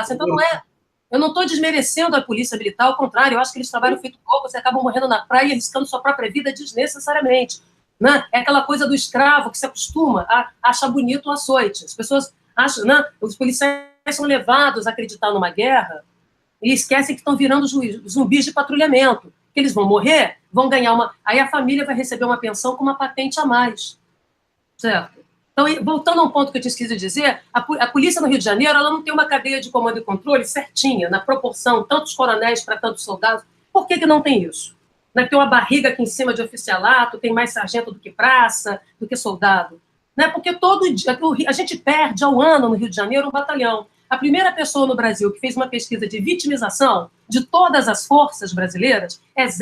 Então não é... Eu não estou desmerecendo a polícia militar, ao contrário, eu acho que eles trabalham feito pouco, você acabam morrendo na praia e arriscando sua própria vida desnecessariamente. Né? É aquela coisa do escravo que se acostuma a achar bonito o açoite. As pessoas acham, né? Os policiais são levados a acreditar numa guerra e esquecem que estão virando zumbis de patrulhamento, que eles vão morrer, vão ganhar uma... Aí a família vai receber uma pensão com uma patente a mais. Certo? Então, voltando a um ponto que eu te esqueci de dizer, a polícia no Rio de Janeiro ela não tem uma cadeia de comando e controle certinha, na proporção, tantos coronéis para tantos soldados. Por que não tem isso? Né? Tem uma barriga aqui em cima de oficialato, tem mais sargento do que praça, do que soldado. Né? Porque todo dia, a gente perde ao ano no Rio de Janeiro um batalhão. A primeira pessoa no Brasil que fez uma pesquisa de vitimização de todas as forças brasileiras,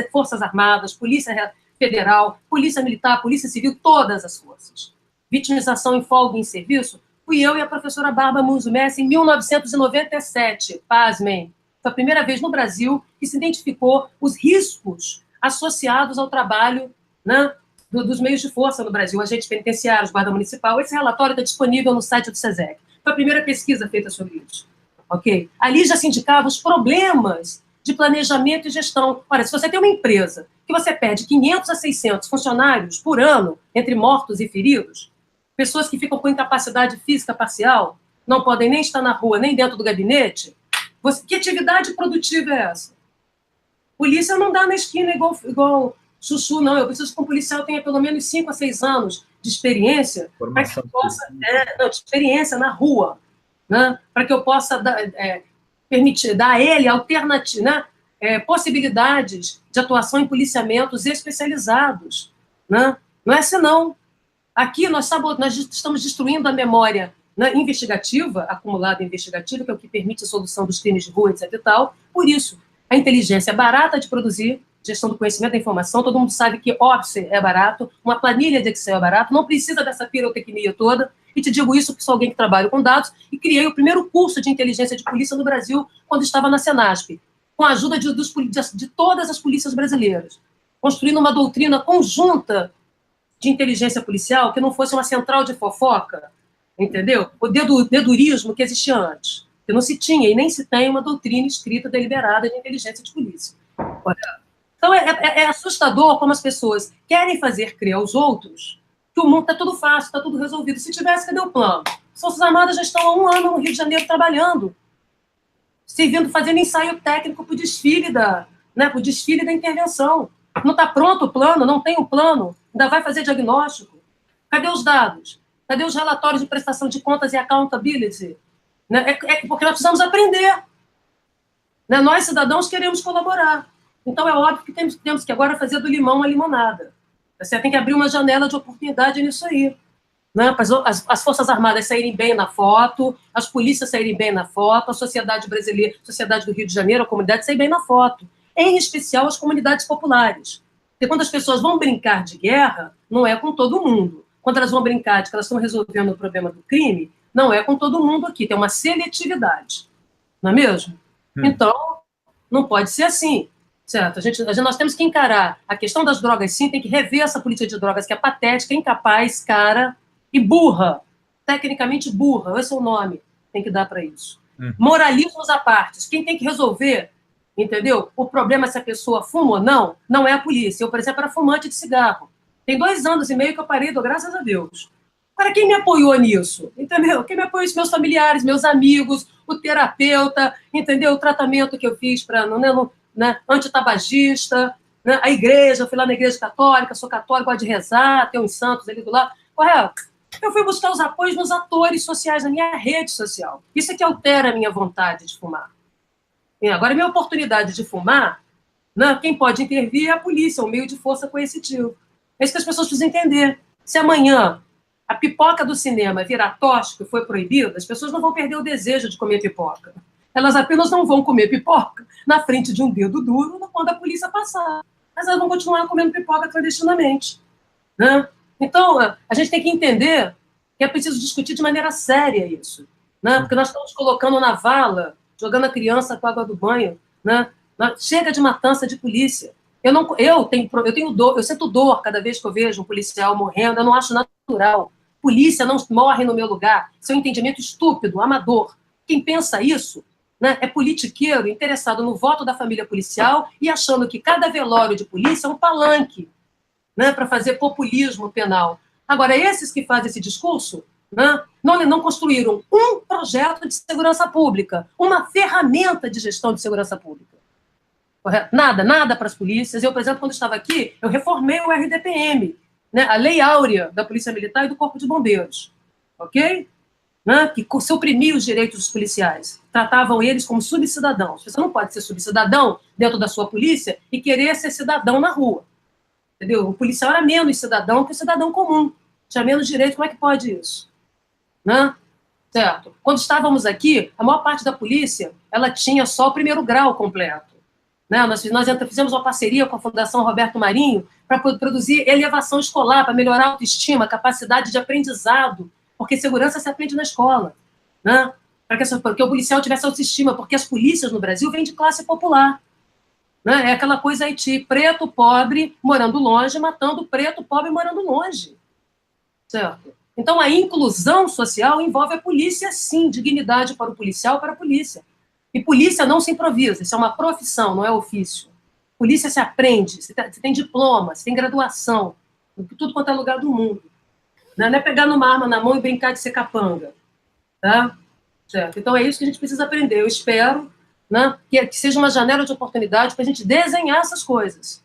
Forças Armadas, Polícia Federal, Polícia Militar, Polícia Civil, todas as forças. Vitimização em folga em serviço, fui eu e a professora Bárbara Munzo Messi em 1997, pasmem. Foi a primeira vez no Brasil que se identificou os riscos associados ao trabalho, né, dos meios de força no Brasil, agentes penitenciários, guarda municipal. Esse relatório está disponível no site do SESEC. Foi a primeira pesquisa feita sobre isso. Okay? Ali já se indicava os problemas de planejamento e gestão. Olha, se você tem uma empresa que você perde 500 a 600 funcionários por ano, entre mortos e feridos, pessoas que ficam com incapacidade física parcial, não podem nem estar na rua, nem dentro do gabinete, que atividade produtiva é essa? Polícia não dá na esquina igual chuchu, não. Eu preciso que um policial tenha pelo menos 5 a 6 anos de experiência para que eu possa... de experiência na rua, né? Para que eu possa dar a ele alternativa, né? Possibilidades de atuação em policiamentos especializados. Né? Não é assim, não. Aqui nós estamos destruindo a memória, né, investigativa, acumulada investigativa, que é o que permite a solução dos crimes de rua, etc. e tal. Por isso, a inteligência é barata de produzir, gestão do conhecimento da informação, todo mundo sabe que Office é barato, uma planilha de Excel é barato, não precisa dessa pirotecnia toda, e te digo isso porque sou alguém que trabalha com dados, e criei o primeiro curso de inteligência de polícia no Brasil quando estava na Senasp, com a ajuda de todas as polícias brasileiras, construindo uma doutrina conjunta de inteligência policial que não fosse uma central de fofoca, entendeu? O dedurismo que existia antes, que não se tinha e nem se tem uma doutrina escrita deliberada de inteligência de polícia. Então, é assustador como as pessoas querem fazer crer aos outros que o mundo está tudo fácil, está tudo resolvido. Se tivesse, cadê o plano? As Forças Armadas já estão há 1 ano no Rio de Janeiro trabalhando, fazendo ensaio técnico para o desfile da intervenção. Não está pronto o plano, não tem um plano, ainda vai fazer diagnóstico. Cadê os dados? Cadê os relatórios de prestação de contas e accountability? Né? Porque nós precisamos aprender. Né? Nós, cidadãos, queremos colaborar. Então, é óbvio que temos que agora fazer do limão uma limonada. Você tem que abrir uma janela de oportunidade nisso aí. Né? As Forças Armadas saírem bem na foto, as polícias saírem bem na foto, a sociedade brasileira, a sociedade do Rio de Janeiro, a comunidade sair bem na foto. Em especial as comunidades populares. Porque quando as pessoas vão brincar de guerra, não é com todo mundo. Quando elas vão brincar de que elas estão resolvendo o problema do crime, não é com todo mundo aqui. Tem uma seletividade. Não é mesmo? Então, não pode ser assim. Certo? Nós temos que encarar a questão das drogas, sim, tem que rever essa política de drogas que é patética, incapaz, cara e burra. Tecnicamente burra, esse é o nome que tem que dar para isso. Moralismos à parte. Quem tem que resolver, entendeu? O problema se a pessoa fuma ou não, não é a polícia. Eu, por exemplo, era fumante de cigarro. Tem 2 anos e meio que eu parei, graças a Deus. Para quem me apoiou nisso? Entendeu? Quem me apoiou? Meus familiares, meus amigos, o terapeuta, entendeu? O tratamento que eu fiz para... antitabagista, né? A igreja, eu fui lá na igreja católica, sou católica, gosto de rezar, tem uns santos ali do lado. Correto? Eu fui buscar os apoios nos atores sociais, na minha rede social. Isso é que altera a minha vontade de fumar. E agora, a minha oportunidade de fumar, né? Quem pode intervir é a polícia, o meio de força coercitivo. É isso que as pessoas precisam entender. Se amanhã a pipoca do cinema virar tóxico e for proibida, as pessoas não vão perder o desejo de comer pipoca. Elas apenas não vão comer pipoca na frente de um dedo duro quando a polícia passar. Mas elas vão continuar comendo pipoca clandestinamente. Né? Então, a gente tem que entender que é preciso discutir de maneira séria isso, né? Porque nós estamos colocando na vala, jogando a criança com a água do banho, né? Chega de matança de polícia. Eu sinto dor cada vez que eu vejo um policial morrendo, eu não acho natural. Polícia não morre no meu lugar. Isso é um entendimento estúpido, amador. Quem pensa isso, né, é politiqueiro interessado no voto da família policial e achando que cada velório de polícia é um palanque, né, para fazer populismo penal. Agora, esses que fazem esse discurso, né, não construíram um projeto de segurança pública, uma ferramenta de gestão de segurança pública. Correto? Nada para as polícias. Eu, por exemplo, quando estava aqui, eu reformei o RDPM, né, a Lei Áurea da Polícia Militar e do Corpo de Bombeiros, ok? Né, que suprimia os direitos dos policiais, tratavam eles como subcidadãos. Você não pode ser subcidadão dentro da sua polícia e querer ser cidadão na rua. Entendeu? O policial era menos cidadão que o cidadão comum. Tinha menos direito, como é que pode isso? Né? Certo? Quando estávamos aqui, a maior parte da polícia, ela tinha só o primeiro grau completo. Né? Nós fizemos uma parceria com a Fundação Roberto Marinho para produzir elevação escolar, para melhorar a autoestima, a capacidade de aprendizado, porque segurança se aprende na escola. Né? Para que o policial tivesse autoestima, porque as polícias no Brasil vêm de classe popular. Né? É aquela coisa Haiti, preto, pobre, morando longe, matando preto, pobre, morando longe. Certo? Então, a inclusão social envolve a polícia, sim, dignidade para o policial, para a polícia. E polícia não se improvisa, isso é uma profissão, não é ofício. Polícia se aprende, você tem diploma, você tem graduação, em tudo quanto é lugar do mundo. Não é pegar numa arma na mão e brincar de ser capanga. Tá? Certo? Então, é isso que a gente precisa aprender. Eu espero, né, que seja uma janela de oportunidade para a gente desenhar essas coisas.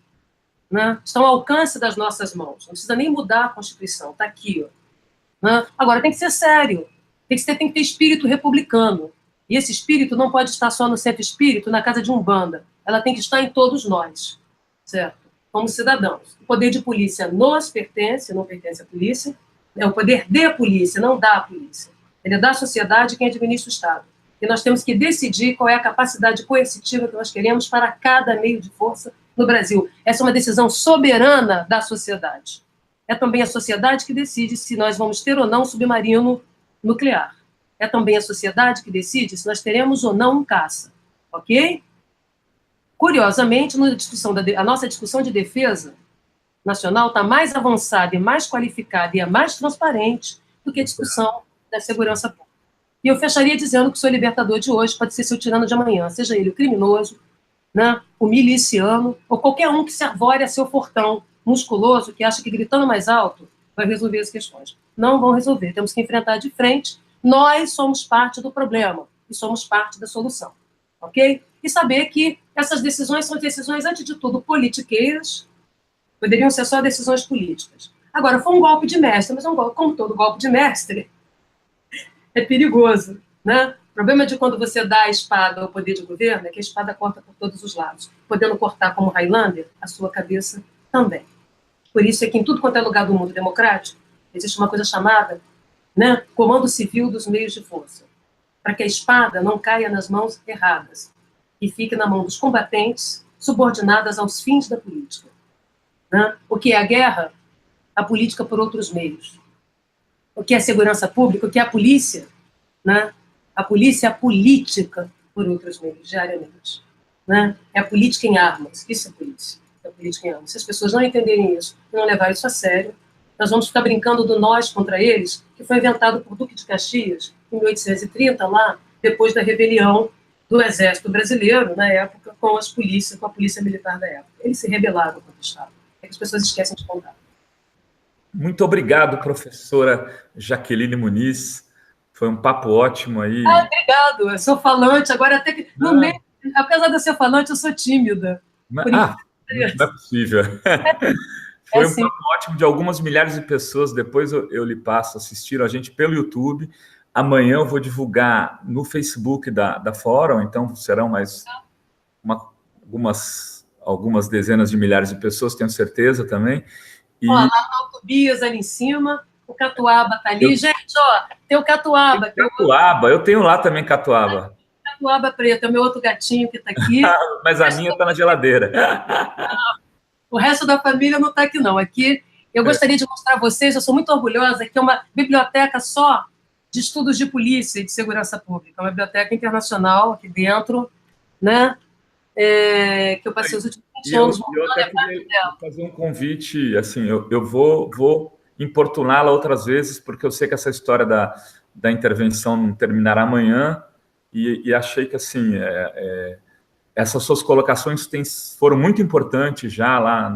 Né? Estão ao alcance das nossas mãos. Não precisa nem mudar a Constituição, está aqui. Ó. Né? Agora, tem que ser sério. Tem que ter espírito republicano. E esse espírito não pode estar só no centro espírito, na casa de Umbanda. Ela tem que estar em todos nós, certo? Como cidadãos. O poder de polícia nos pertence, não pertence à polícia. É o poder de polícia, não da polícia. Ele é da sociedade quem administra o Estado. E nós temos que decidir qual é a capacidade coercitiva que nós queremos para cada meio de força no Brasil. Essa é uma decisão soberana da sociedade. É também a sociedade que decide se nós vamos ter ou não submarino nuclear. É também a sociedade que decide se nós teremos ou não um caça. Ok? Curiosamente, a nossa discussão de defesa nacional está mais avançada e mais qualificada e é mais transparente do que a discussão da segurança pública. E eu fecharia dizendo que o seu libertador de hoje pode ser seu tirano de amanhã, seja ele o criminoso, né, o miliciano, ou qualquer um que se arvore a seu fortão musculoso, que acha que gritando mais alto vai resolver as questões. Não vão resolver, temos que enfrentar de frente. Nós somos parte do problema e somos parte da solução, ok? E saber que essas decisões são decisões, antes de tudo, politiqueiras, poderiam ser só decisões políticas. Agora, foi um golpe de mestre, mas como todo golpe de mestre, é perigoso, né? O problema de quando você dá a espada ao poder de governo é que a espada corta por todos os lados, podendo cortar como Highlander a sua cabeça também. Por isso é que em tudo quanto é lugar do mundo democrático, existe uma coisa chamada, né, comando civil dos meios de força, para que a espada não caia nas mãos erradas e fique na mão dos combatentes subordinadas aos fins da política. Né? O que é a guerra? A política por outros meios. O que é a segurança pública? O que é a polícia? Né? A polícia é a política por outros meios, diariamente. Né? É a política em armas. Isso é polícia. É a política em armas. Se as pessoas não entenderem isso e não levarem isso a sério, nós vamos ficar brincando do nós contra eles, que foi inventado por Duque de Caxias, em 1830, lá, depois da rebelião do Exército Brasileiro, na época, com a polícia militar da época. Eles se rebelaram contra o Estado. É que as pessoas esquecem de contar. Muito obrigado, professora Jaqueline Muniz. Foi um papo ótimo aí. Obrigado. Eu sou falante, agora até que... No meio, apesar de eu ser falante, eu sou tímida. Não é possível. Foi um papo ótimo de algumas milhares de pessoas. Depois eu lhe passo, assistiram a gente pelo YouTube. Amanhã eu vou divulgar no Facebook da Fórum, então serão mais algumas dezenas de milhares de pessoas, tenho certeza também. E... Ó, lá tá o Tobias ali em cima, o Catuaba tá ali. Gente, ó, tem o Catuaba. Catuaba, eu tenho lá também Catuaba. Catuaba preta, é o meu outro gatinho que tá aqui. Mas a minha tá na geladeira. O resto da família não tá aqui, não. Aqui Eu gostaria de mostrar a vocês, eu sou muito orgulhosa, que é uma biblioteca só de estudos de polícia e de segurança pública, uma biblioteca internacional aqui dentro, né? Que eu passei os últimos 20 anos montando. Eu até queria fazer um convite, assim, eu vou importuná-la outras vezes, porque eu sei que essa história da intervenção não terminará amanhã, e achei que, assim, essas suas colocações foram muito importantes já lá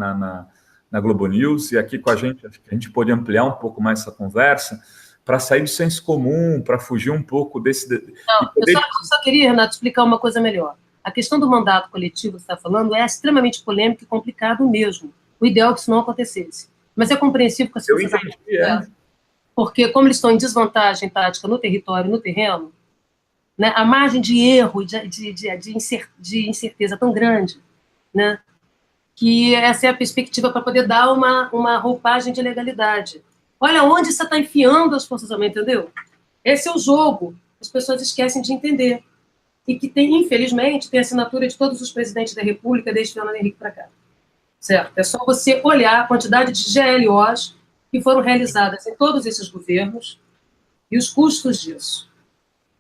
na Globo News, e aqui com a gente, acho que a gente pode ampliar um pouco mais essa conversa, para sair do senso comum, para fugir um pouco desse... Não, eu só queria, Renato, explicar uma coisa melhor. A questão do mandato coletivo que você está falando é extremamente polêmico e complicado mesmo. O ideal é que isso não acontecesse. Mas é compreensível que as pessoas... Eu entendi, Porque, como eles estão em desvantagem tática no território, no terreno, né, a margem de erro, de incerteza tão grande, né, que essa é a perspectiva para poder dar uma roupagem de legalidade. Olha onde você está enfiando as Forças Armadas, entendeu? Esse é o jogo. As pessoas esquecem de entender. E que infelizmente, tem assinatura de todos os presidentes da República, desde Fernando Henrique para cá. Certo? É só você olhar a quantidade de GLOs que foram realizadas em todos esses governos e os custos disso.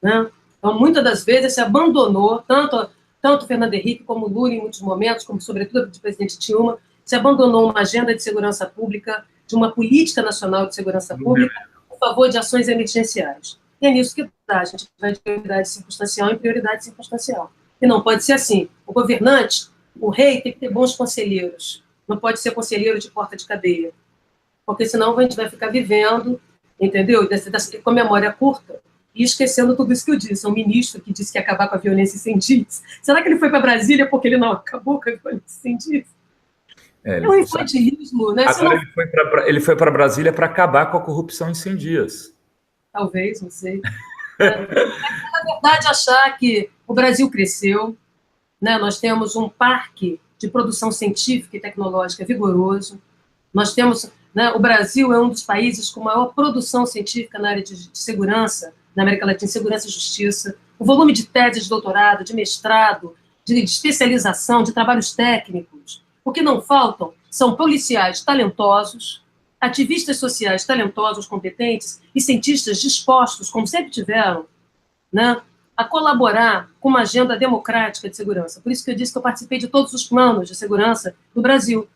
Né? Então, muitas das vezes, se abandonou, tanto Fernando Henrique como Lula, em muitos momentos, como sobretudo o presidente Dilma, se abandonou uma agenda de segurança pública, de uma política nacional de segurança pública, a favor de ações emergenciais. E é nisso que a gente vai de prioridade circunstancial em prioridade circunstancial. E não pode ser assim. O governante, o rei, tem que ter bons conselheiros. Não pode ser conselheiro de porta de cadeia. Porque senão a gente vai ficar vivendo, entendeu? Com a memória curta e esquecendo tudo isso que eu disse. Um ministro que disse que ia acabar com a violência sem dias. Será que ele foi para Brasília porque ele não acabou com a violência sem dias? É um infantilismo, né? Agora ele foi para Brasília para acabar com a corrupção em 100 dias. Talvez, não sei. Na verdade, achar que o Brasil cresceu, né? Nós temos um parque de produção científica e tecnológica vigoroso, nós temos, né, o Brasil é um dos países com maior produção científica na área de segurança, na América Latina, segurança e justiça, o volume de teses de doutorado, de mestrado, de especialização, de trabalhos técnicos. O que não faltam são policiais talentosos, ativistas sociais talentosos, competentes e cientistas dispostos, como sempre tiveram, né, a colaborar com uma agenda democrática de segurança. Por isso que eu disse que eu participei de todos os planos de segurança do Brasil.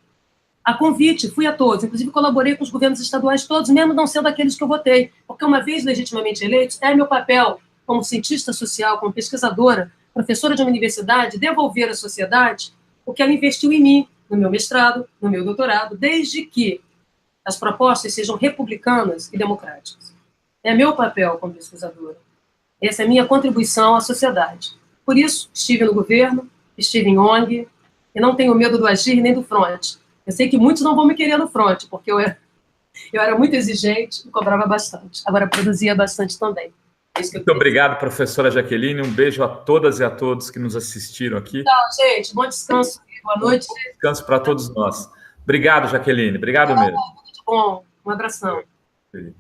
A convite, fui a todos, inclusive colaborei com os governos estaduais todos, mesmo não sendo aqueles que eu votei, porque uma vez legitimamente eleitos, é meu papel como cientista social, como pesquisadora, professora de uma universidade, devolver à sociedade o que ela investiu em mim, no meu mestrado, no meu doutorado, desde que as propostas sejam republicanas e democráticas. É meu papel como pesquisadora. Essa é a minha contribuição à sociedade. Por isso, estive no governo, estive em ONG, e não tenho medo do agir nem do fronte. Eu sei que muitos não vão me querer no fronte, porque eu era muito exigente e cobrava bastante. Agora, produzia bastante também. Muito obrigado, professora Jaqueline. Um beijo a todas e a todos que nos assistiram aqui. Tchau, gente. Bom descanso. Boa noite. Bom descanso para todos nós. Obrigado, Jaqueline. Obrigado mesmo. Muito bom. Um abração. Sim.